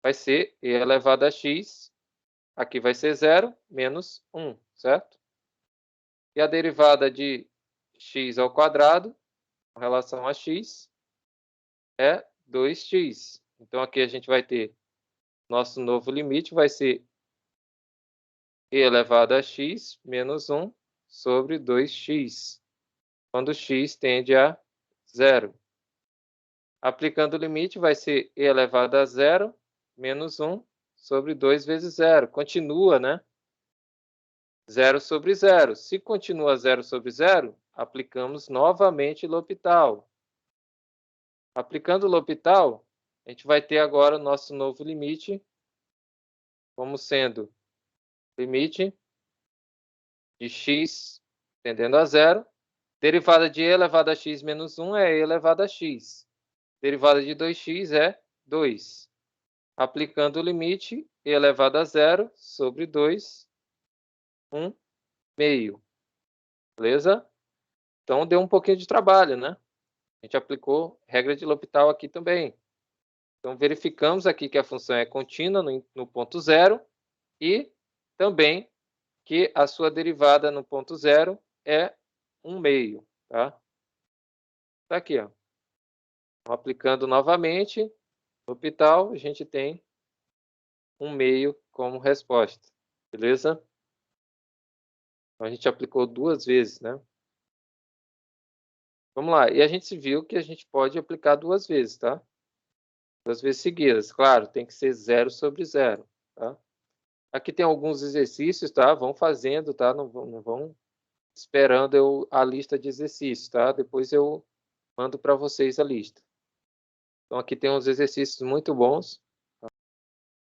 vai ser e elevado a x, aqui vai ser 0, menos 1, certo? E a derivada de x ao quadrado, com relação a x, é 2x. Então, aqui a gente vai ter, nosso novo limite vai ser e elevado a x menos 1 sobre 2x, quando x tende a 0. Aplicando o limite, vai ser e elevado a 0 menos 1 sobre 2 vezes 0. Continua, né? 0 sobre 0. Se continua 0 sobre 0, aplicamos novamente L'Hopital. Aplicando o L'Hopital, a gente vai ter agora o nosso novo limite, como sendo limite de x tendendo a 0. Derivada de e elevado a x menos 1 é e elevado a x. Derivada de 2x é 2. Aplicando o limite, e elevado a 0 sobre 2, 1 meio. Beleza? Então, deu um pouquinho de trabalho, né? A gente aplicou regra de L'Hopital aqui também. Então, verificamos aqui que a função é contínua no ponto 0 e também que a sua derivada no ponto 0 é 1 meio, tá? Tá aqui, ó. Então, aplicando novamente L'Hopital, a gente tem 1 meio como resposta, beleza? Então, a gente aplicou 2 vezes, né? Vamos lá. E a gente viu que a gente pode aplicar 2 vezes, tá? 2 vezes seguidas. Claro, tem que ser 0 sobre 0, tá? Aqui tem alguns exercícios, tá? Vão fazendo, tá? Não vão esperando a lista de exercícios, tá? Depois eu mando para vocês a lista. Então, aqui tem uns exercícios muito bons. Tá?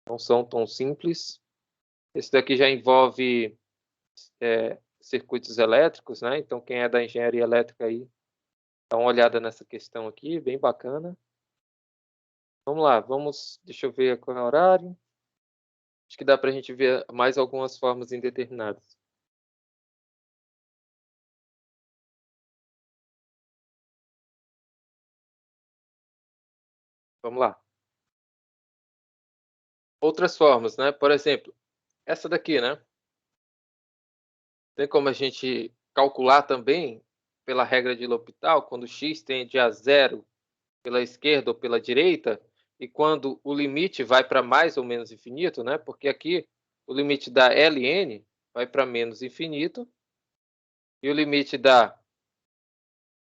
Não são tão simples. Esse daqui já envolve circuitos elétricos, né? Então, quem é da engenharia elétrica aí, dá uma olhada nessa questão aqui, bem bacana. Vamos lá, deixa eu ver qual é o horário. Acho que dá para a gente ver mais algumas formas indeterminadas. Vamos lá. Outras formas, né? Por exemplo, essa daqui, né? Tem como a gente calcular também pela regra de L'Hopital, quando x tende a 0 pela esquerda ou pela direita, e quando o limite vai para mais ou menos infinito, né? Porque aqui o limite da ln vai para menos infinito, e o limite da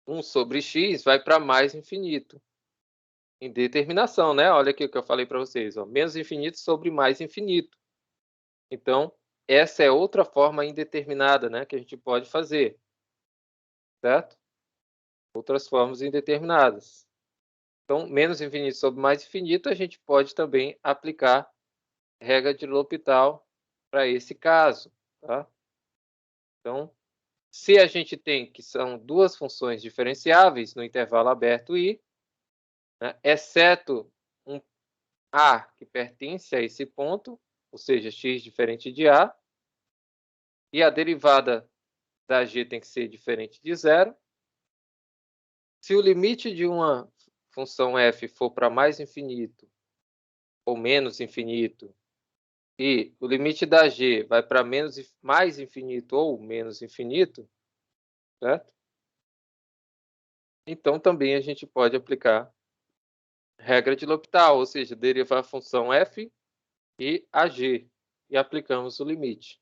1 sobre x vai para mais infinito. Indeterminação, né? Olha aqui o que eu falei para vocês, ó, menos infinito sobre mais infinito. Então, essa é outra forma indeterminada, né, que a gente pode fazer, certo? Outras formas indeterminadas. Então, menos infinito sobre mais infinito, a gente pode também aplicar regra de L'Hopital para esse caso, tá? Então, se a gente tem que são duas funções diferenciáveis no intervalo aberto I, né, exceto um A que pertence a esse ponto, ou seja, x diferente de A, e a derivada da g tem que ser diferente de 0. Se o limite de uma função f for para mais infinito ou menos infinito, e o limite da g vai para mais infinito ou menos infinito, certo? Então, também a gente pode aplicar regra de L'Hopital, ou seja, derivar a função f e a g, e aplicamos o limite.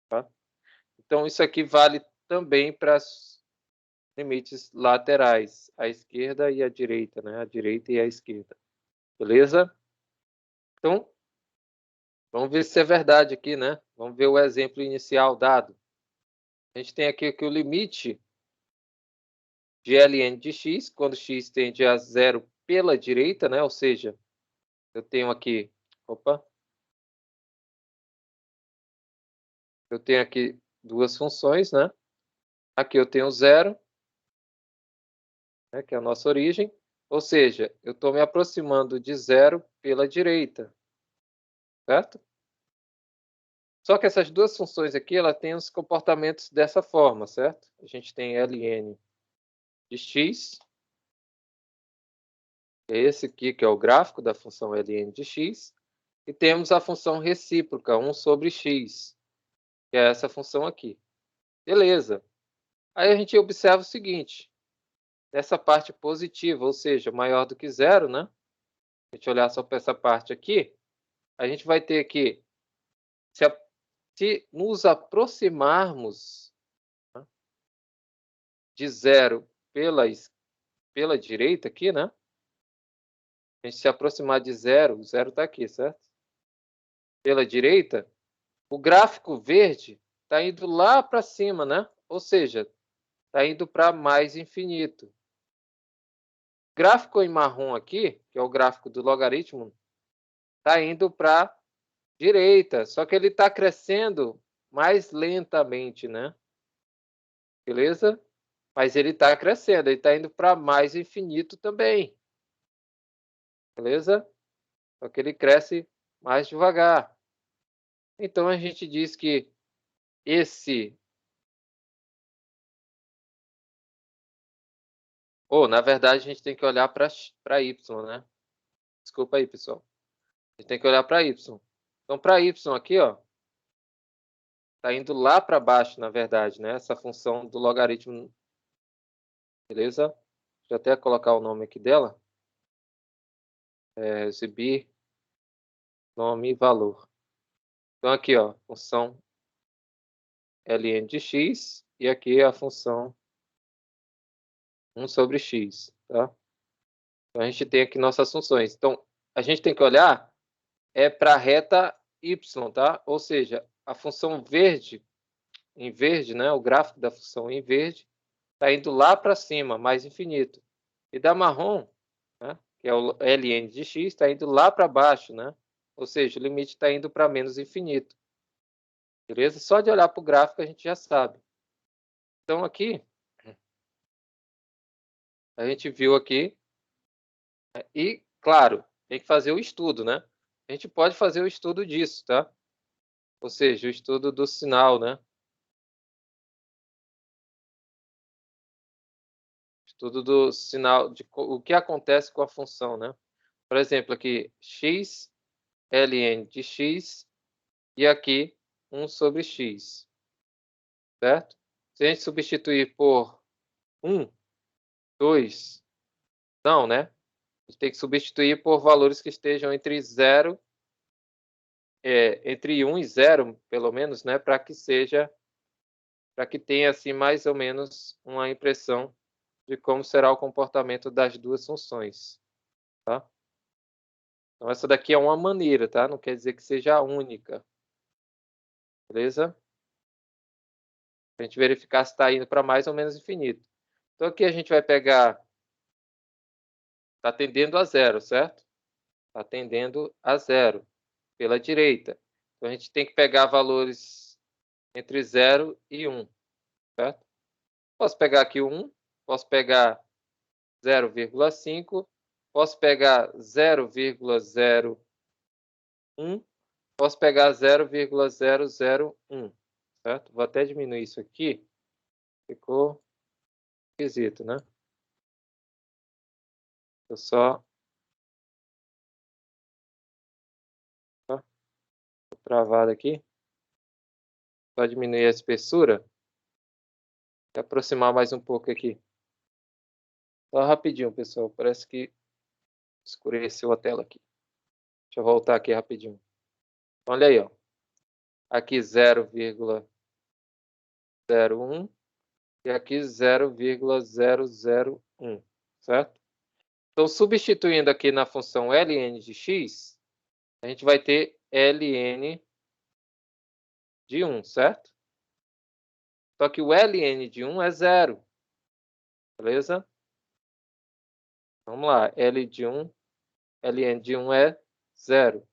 Tá? Então, isso aqui vale também para os limites laterais, a esquerda e a direita, né? A direita e a esquerda. Beleza? Então, vamos ver se é verdade aqui, né? Vamos ver o exemplo inicial dado. A gente tem aqui que o limite de ln de x, quando x tende a 0 pela direita, né? Ou seja, eu tenho aqui... Opa! Eu tenho aqui duas funções, né? Aqui eu tenho 0, né, que é a nossa origem. Ou seja, eu estou me aproximando de 0 pela direita, certo? Só que essas duas funções aqui, ela tem os comportamentos dessa forma, certo? A gente tem ln de x, é esse aqui que é o gráfico da função ln de x, E temos a função recíproca, 1 sobre x, que é essa função aqui. Beleza. Aí a gente observa o seguinte, essa parte positiva, ou seja, maior do que zero, né? Se a gente olhar só para essa parte aqui, a gente vai ter que, se nos aproximarmos, né, de zero pela direita aqui, né? A gente se aproximar de zero, o zero está aqui, certo? Pela direita, o gráfico verde está indo lá para cima, né? Ou seja, está indo para mais infinito. O gráfico em marrom aqui, que é o gráfico do logaritmo, está indo para a direita, só que ele está crescendo mais lentamente, né? Beleza? Mas ele está crescendo, ele está indo para mais infinito também. Beleza? Só que ele cresce mais devagar. Então a gente diz que esse... Ou, na verdade, a gente tem que olhar para y, né? Desculpa aí, pessoal. A gente tem que olhar para y. Então, para y aqui, ó, tá indo lá para baixo, na verdade, né? Essa função do logaritmo. Beleza? Deixa eu até colocar o nome aqui dela. Exibir nome e valor. Então, aqui, ó, função ln de x, e aqui a função 1 sobre x, tá? Então, a gente tem aqui nossas funções. Então, a gente tem que olhar para a reta y, tá? Ou seja, a função verde, em verde, né? O gráfico da função em verde está indo lá para cima, mais infinito. E da marrom, né? Que é o ln de x, está indo lá para baixo, né? Ou seja, o limite está indo para menos infinito. Beleza? Só de olhar para o gráfico a gente já sabe. Então, aqui, a gente viu aqui, e, claro, tem que fazer o estudo, né? A gente pode fazer o estudo disso, tá? Ou seja, o estudo do sinal, né? Estudo do sinal, de o que acontece com a função, né? Por exemplo, aqui, x, ln de x, e aqui 1 sobre x, certo? Se a gente substituir por 1, 2, não, né? A gente tem que substituir por valores que estejam entre 0, entre 1 e 0, pelo menos, né? Para que tenha assim mais ou menos uma impressão de como será o comportamento das duas funções, tá? Então essa daqui é uma maneira, tá? Não quer dizer que seja a única, beleza? Para a gente verificar se está indo para mais ou menos infinito. Então aqui a gente vai pegar, está tendendo a zero, certo? Está tendendo a zero pela direita. Então a gente tem que pegar valores entre 0 e 1, certo? Posso pegar aqui o 1, posso pegar 0,5, posso pegar 0,01, posso pegar 0,001, certo? Vou até diminuir isso aqui, ficou esquisito, né? Eu só tô travado aqui, só diminuir a espessura e aproximar mais um pouco aqui. Só rapidinho, pessoal, parece que escureceu a tela aqui. Deixa eu voltar aqui rapidinho. Olha aí, ó. Aqui 0,01 e aqui 0,001, certo? Então, substituindo aqui na função ln de x, a gente vai ter ln de 1, certo? Só que o ln de 1 é 0, beleza? Vamos lá, ln de 1 é 0.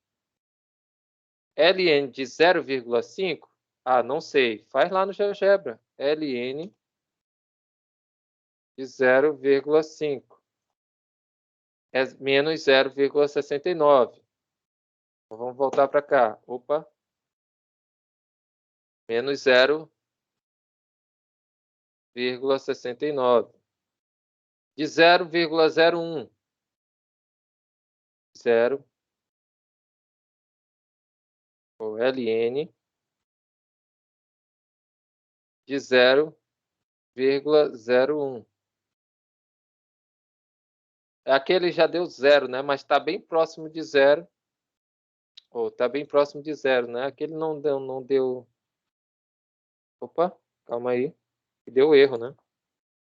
ln de 0,5, não sei, faz lá no GeoGebra. ln de 0,5 é menos 0,69. Então, vamos voltar para cá. Opa. Menos 0,69. De 0,01. 0,01. ou ln de 0,01. Aquele já deu 0, né? Mas está bem próximo de 0. Ou está bem próximo de 0, né? Aquele não deu. Opa, calma aí. Deu erro, né?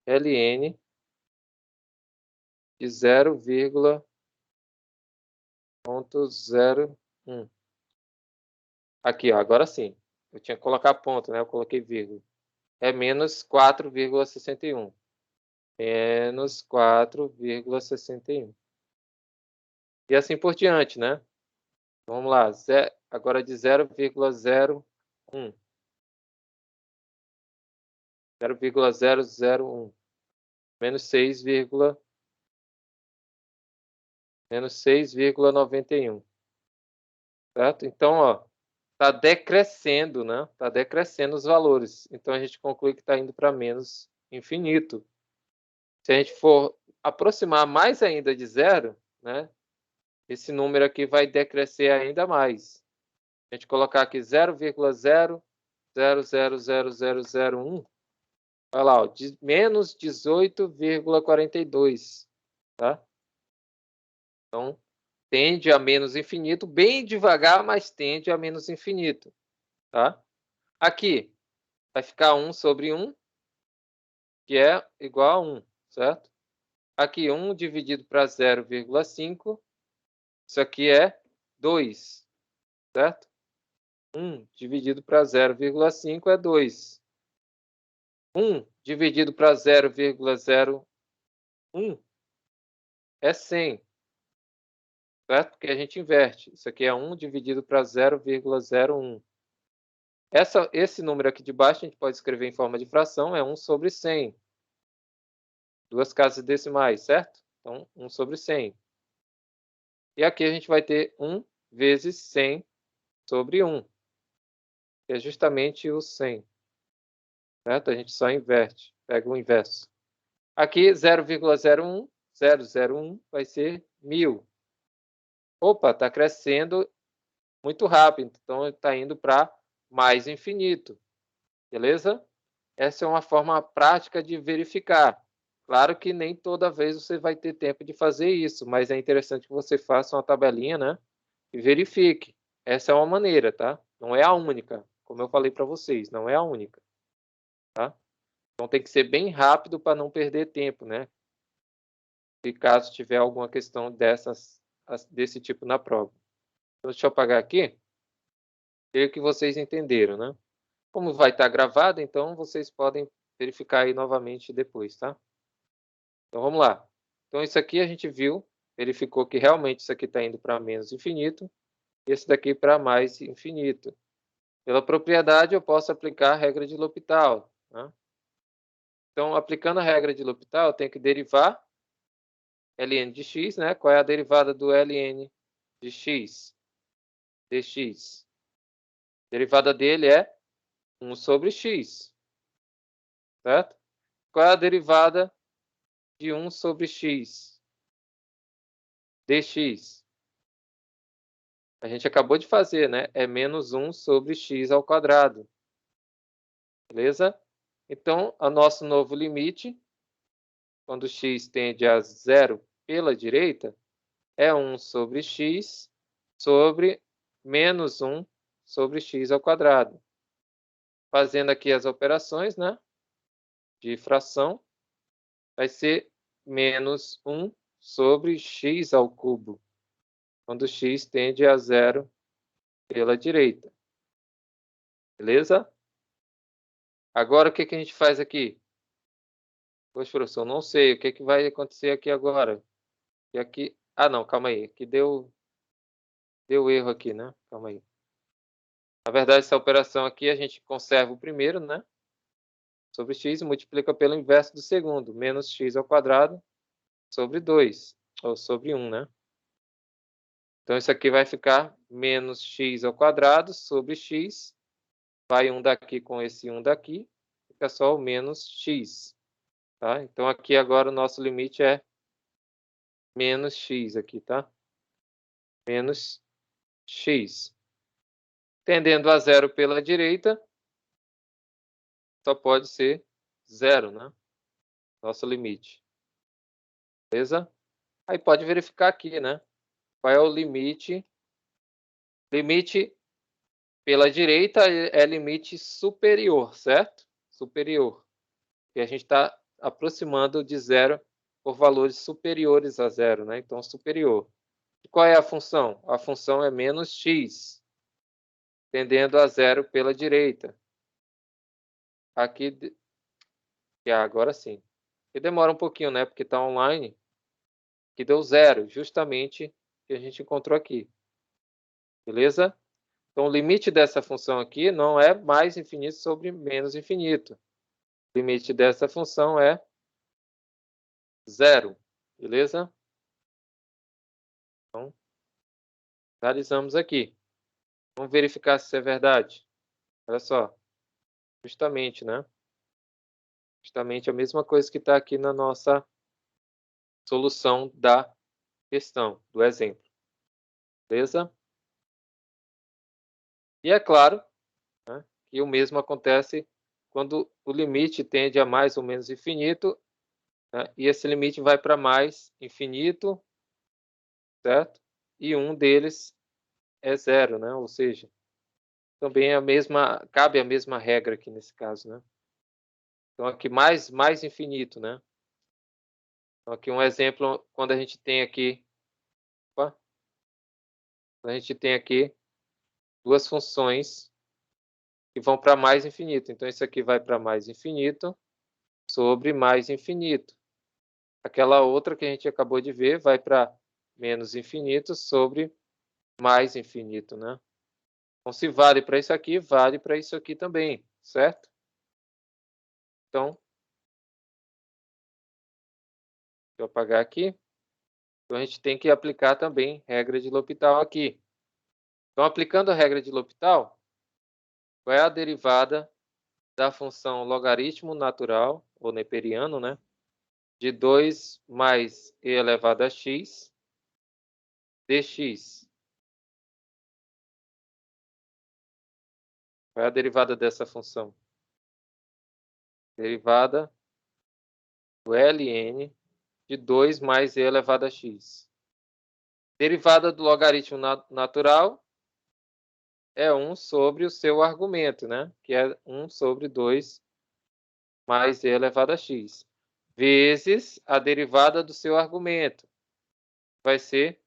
ln de 0,01. Aqui, ó, agora sim. Eu tinha que colocar ponto, né? Eu coloquei vírgula. É menos 4,61. Menos 4,61. E assim por diante, né? Vamos lá. Agora de 0,01. 0,001. Menos 6,91. Certo? Então, ó, está decrescendo, né? Está decrescendo os valores. Então, a gente conclui que está indo para menos infinito. Se a gente for aproximar mais ainda de 0, né? Esse número aqui vai decrescer ainda mais. A gente colocar aqui 0,0000001, olha lá, ó, menos 18,42, tá? Então, tende a menos infinito, bem devagar, mas tende a menos infinito, tá? Aqui, vai ficar 1 sobre 1, que é igual a 1, certo? Aqui, 1 dividido para 0,5, isso aqui é 2, certo? 1 dividido para 0,5 é 2. 1 dividido para 0,01 é 100, certo? Porque a gente inverte. Isso aqui é 1 dividido para 0,01. Esse número aqui de baixo a gente pode escrever em forma de fração, é 1 sobre 100. Duas casas decimais, certo? Então, 1 sobre 100. E aqui a gente vai ter 1 vezes 100 sobre 1, que é justamente o 100. Certo? A gente só inverte, pega o inverso. Aqui, 0,01 vai ser 1000. Opa, está crescendo muito rápido, então está indo para mais infinito. Beleza? Essa é uma forma prática de verificar. Claro que nem toda vez você vai ter tempo de fazer isso, mas é interessante que você faça uma tabelinha, né? E verifique. Essa é uma maneira, tá? Não é a única, como eu falei para vocês, não é a única, tá? Então tem que ser bem rápido para não perder tempo, né? E caso tiver alguma questão desse tipo na prova. Então, deixa eu apagar aqui. Creio que vocês entenderam, né? Como vai estar gravado, então vocês podem verificar aí novamente depois, tá? Então vamos lá. Então isso aqui a gente viu, verificou que realmente isso aqui está indo para menos infinito, e esse daqui para mais infinito. Pela propriedade eu posso aplicar a regra de L'Hopital, né? Então aplicando a regra de L'Hopital eu tenho que derivar ln de x, né? Qual é a derivada do ln de x? Dx. A derivada dele é 1 sobre x, certo? Qual é a derivada de 1 sobre x? Dx. A gente acabou de fazer, né? É menos 1 sobre x ao quadrado. Beleza? Então, o nosso novo limite, quando x tende a 0 pela direita, é 1 sobre x sobre menos 1 sobre x ao quadrado. Fazendo aqui as operações, né? De fração, vai ser menos 1 sobre x ao cubo, quando x tende a 0 pela direita. Beleza? Agora, o que a gente faz aqui? Poxa, professor, não sei. O que vai acontecer aqui agora? E aqui... Ah, não, calma aí. Aqui deu erro aqui, né? Calma aí. Na verdade, essa operação aqui, a gente conserva o primeiro, né? Sobre x e multiplica pelo inverso do segundo. Menos x ao quadrado sobre 2. Ou sobre 1, né? Então, isso aqui vai ficar menos x ao quadrado sobre x. Vai 1 daqui com esse 1 daqui. Fica só o menos x. Tá? Então, aqui agora o nosso limite é menos x aqui, tá? Menos x. Tendendo a zero pela direita, só pode ser zero, né? Nosso limite. Beleza? Aí pode verificar aqui, né? Qual é o limite? Limite pela direita é limite superior, certo? Superior. E a gente está aproximando de zero por valores superiores a zero, né? Então, superior. E qual é a função? A função é menos x, tendendo a zero pela direita. Aqui, agora sim. E demora um pouquinho, né? Porque está online. Que deu zero, justamente que a gente encontrou aqui. Beleza? Então, o limite dessa função aqui não é mais infinito sobre menos infinito. O limite dessa função é zero. Beleza? Então, realizamos aqui. Vamos verificar se isso é verdade. Olha só. Justamente, né? Justamente a mesma coisa que está aqui na nossa solução da questão, do exemplo. Beleza? E é claro, né, que o mesmo acontece quando o limite tende a mais ou menos infinito, né, e esse limite vai para mais infinito, certo? E um deles é zero, né? Ou seja, também é cabe a mesma regra aqui nesse caso, né? Então aqui mais infinito, né? Então aqui um exemplo, quando a gente tem aqui, opa, a gente tem aqui duas funções que vão para mais infinito. Então isso aqui vai para mais infinito sobre mais infinito. Aquela outra que a gente acabou de ver vai para menos infinito sobre mais infinito, né? Então, se vale para isso aqui, vale para isso aqui também, certo? Então, deixa eu apagar aqui. Então, a gente tem que aplicar também regra de L'Hopital aqui. Então, aplicando a regra de L'Hopital, qual é a derivada da função logaritmo natural, ou neperiano, né? De 2 mais e elevado a x dx. Qual é a derivada dessa função? Derivada do ln de 2 mais e elevado a x. Derivada do logaritmo natural é 1 sobre o seu argumento, né? Que é 1 sobre 2 mais e elevado a x. Vezes a derivada do seu argumento. Vai ser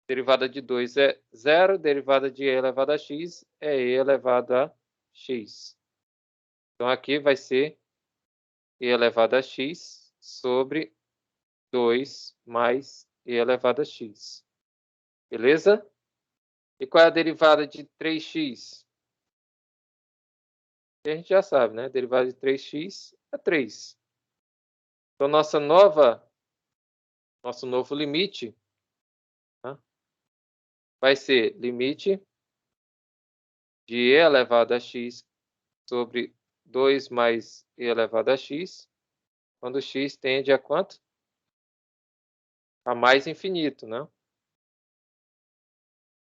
derivada de 2 é 0, derivada de e elevado a x é e elevado a x. Então, aqui vai ser e elevado a x sobre 2 mais e elevado a x. Beleza? E qual é a derivada de 3x? A gente já sabe, né? Derivada de 3x é 3. Então, nosso novo limite, né, vai ser limite de e elevado a x sobre 2 mais e elevado a x, quando x tende a quanto? A mais infinito, né?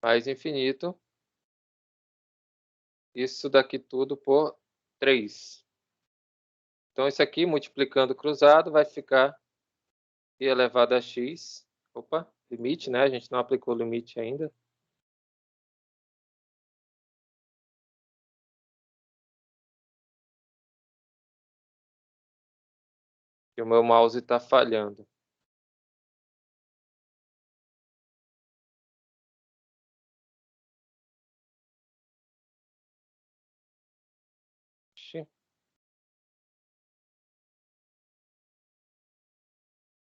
Mais infinito. Isso daqui tudo por 3. Então, isso aqui, multiplicando cruzado, vai ficar e elevado a x. Opa, limite, né? A gente não aplicou o limite ainda. E o meu mouse está falhando. Ixi.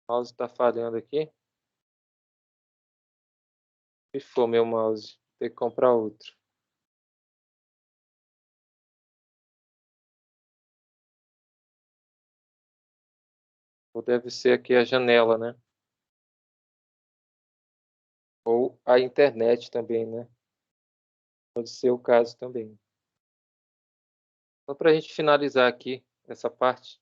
O mouse está falhando aqui. Se for meu mouse, tem que comprar outro. Ou deve ser aqui a janela, né? Ou a internet também, né? Pode ser o caso também. Só para a gente finalizar aqui essa parte.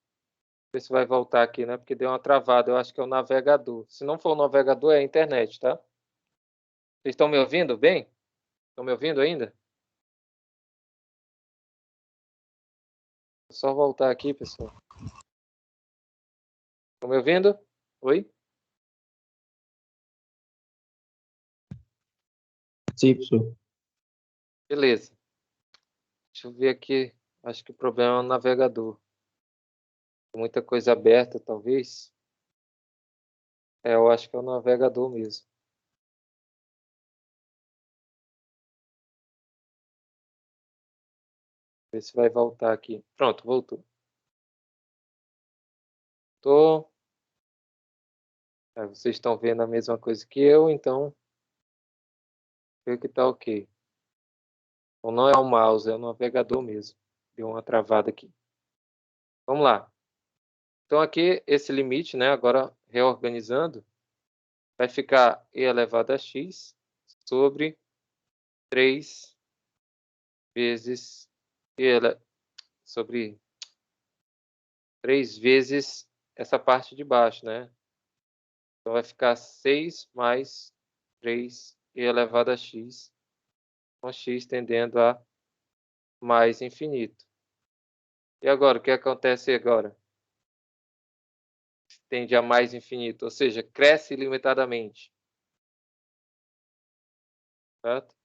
Ver se vai voltar aqui, né? Porque deu uma travada. Eu acho que é o navegador. Se não for o navegador, é a internet, tá? Vocês estão me ouvindo bem? Estão me ouvindo ainda? Vou só voltar aqui, pessoal. Estão me ouvindo? Oi?
Sim, professor.
Beleza. Deixa eu ver aqui. Acho que o problema é o navegador. Muita coisa aberta, talvez. Eu acho que é o navegador mesmo. Ver se vai voltar aqui. Pronto, voltou. Tô. Vocês estão vendo a mesma coisa que eu, então creio que tá ok. Então não é o mouse, é o navegador mesmo. Deu uma travada aqui. Vamos lá. Então aqui esse limite, né? Agora reorganizando, vai ficar e elevado a x sobre 3 vezes sobre 3 vezes essa parte de baixo, né? Então vai ficar 6 mais 3 e elevado a x, com x tendendo a mais infinito. E agora, o que acontece agora? Tende a mais infinito, ou seja, cresce ilimitadamente. Certo?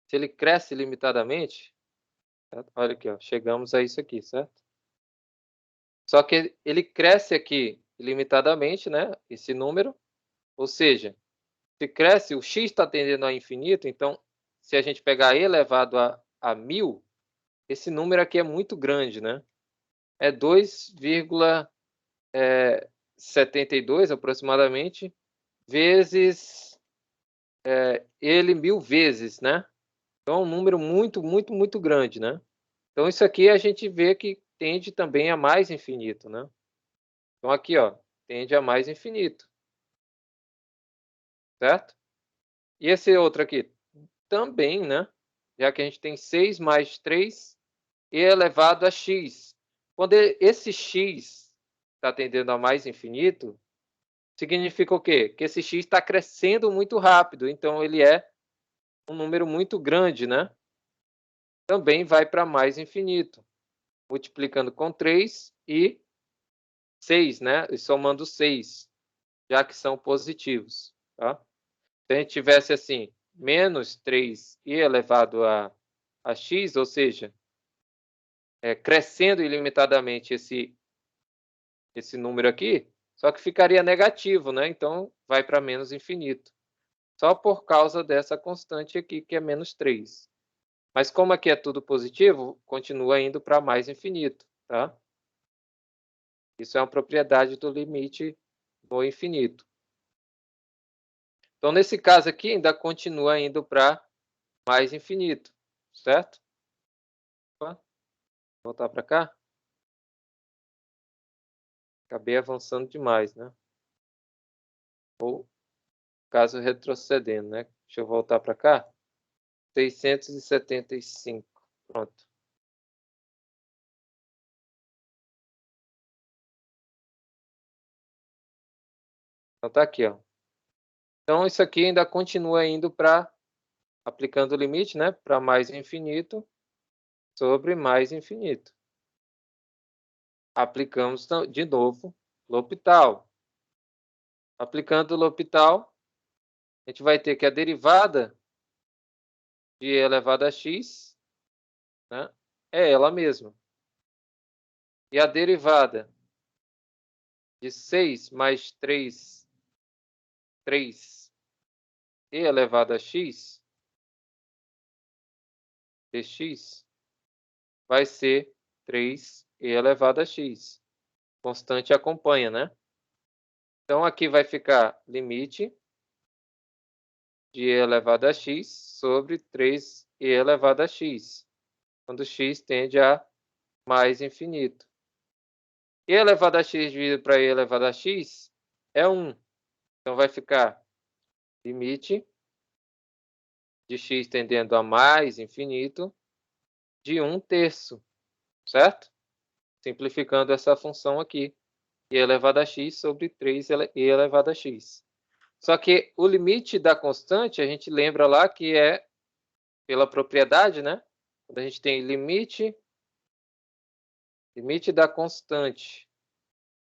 Se ele cresce ilimitadamente, certo? Olha aqui, ó, chegamos a isso aqui, certo? Só que ele cresce aqui ilimitadamente, né? Esse número, ou seja, se cresce, o x está tendendo a infinito, então, se a gente pegar e elevado a 1000, esse número aqui é muito grande, né? É 2,72 aproximadamente, vezes ele 1000 vezes, né? Então, é um número muito, muito, muito grande, né? Então, isso aqui a gente vê que tende também a mais infinito, né? Então, aqui, ó, tende a mais infinito, certo? E esse outro aqui também, né? Já que a gente tem 6 mais 3 e elevado a x. Quando esse x está tendendo a mais infinito, significa o quê? Que esse x está crescendo muito rápido, então ele é um número muito grande, né? Também vai para mais infinito, multiplicando com 3 e 6, né? E somando 6, já que são positivos, tá? Se a gente tivesse assim, menos 3 e elevado a x, ou seja, crescendo ilimitadamente esse número aqui, só que ficaria negativo, né? Então, vai para menos infinito. Só por causa dessa constante aqui, que é menos 3. Mas como aqui é tudo positivo, continua indo para mais infinito, tá? Isso é uma propriedade do limite no infinito. Então, nesse caso aqui, ainda continua indo para mais infinito, certo? Vou voltar para cá. Acabei avançando demais, né? Ou, caso, retrocedendo, né? Deixa eu voltar para cá. 675. Pronto. Então, tá aqui, ó. Então, isso aqui ainda continua indo para, aplicando o limite, né? Para mais infinito sobre mais infinito. Aplicamos de novo L'Hopital. Aplicando o L'Hopital, a gente vai ter que a derivada de e elevado a x, né, é ela mesma. E a derivada de 6 mais 3 e elevado a x, dx, vai ser 3 e elevado a x. Constante acompanha, né? Então, aqui vai ficar limite de e elevado a x sobre 3 e elevado a x, quando x tende a mais infinito. E elevado a x dividido para e elevado a x é 1. Então, vai ficar limite de x tendendo a mais infinito de 1/3, certo? Simplificando essa função aqui, e elevado a x sobre 3 e elevado a x. Só que o limite da constante, a gente lembra lá que é pela propriedade, né? Quando a gente tem limite limite da constante,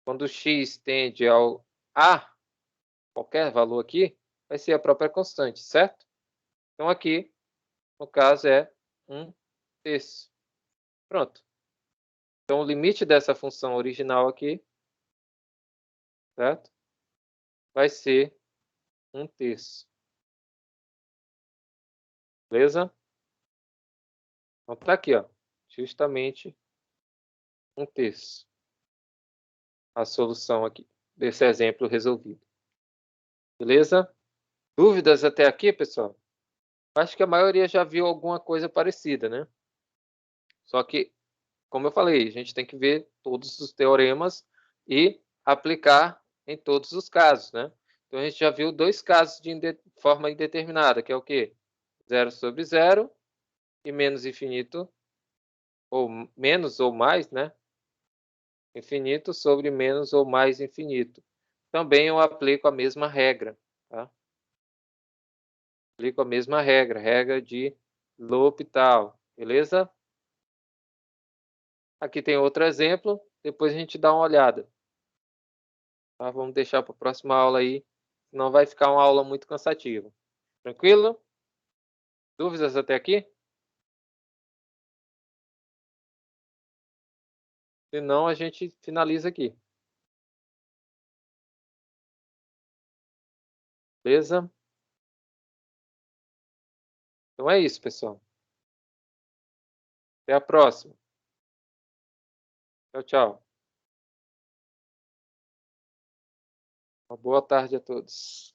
quando x tende ao a, qualquer valor aqui, vai ser a própria constante, certo? Então, aqui, no caso, é 1/3. Pronto. Então, o limite dessa função original aqui, certo? Vai ser 1/3. Beleza? Então, tá aqui, ó, justamente 1/3. A solução aqui desse exemplo resolvido. Beleza? Dúvidas até aqui, pessoal? Acho que a maioria já viu alguma coisa parecida, né? Só que, como eu falei, a gente tem que ver todos os teoremas e aplicar em todos os casos, né? Então, a gente já viu 2 casos de forma indeterminada, que é o quê? 0/0 e menos infinito, ou menos ou mais, né? Infinito sobre menos ou mais infinito. Também eu aplico a mesma regra, tá? Aplico a mesma regra, regra de L'Hopital, beleza? Aqui tem outro exemplo, depois a gente dá uma olhada. Tá? Vamos deixar para a próxima aula aí, senão vai ficar uma aula muito cansativa. Tranquilo? Dúvidas até aqui? Se não, a gente finaliza aqui. Beleza? Então é isso, pessoal. Até a próxima. Tchau, tchau. Uma boa tarde a todos.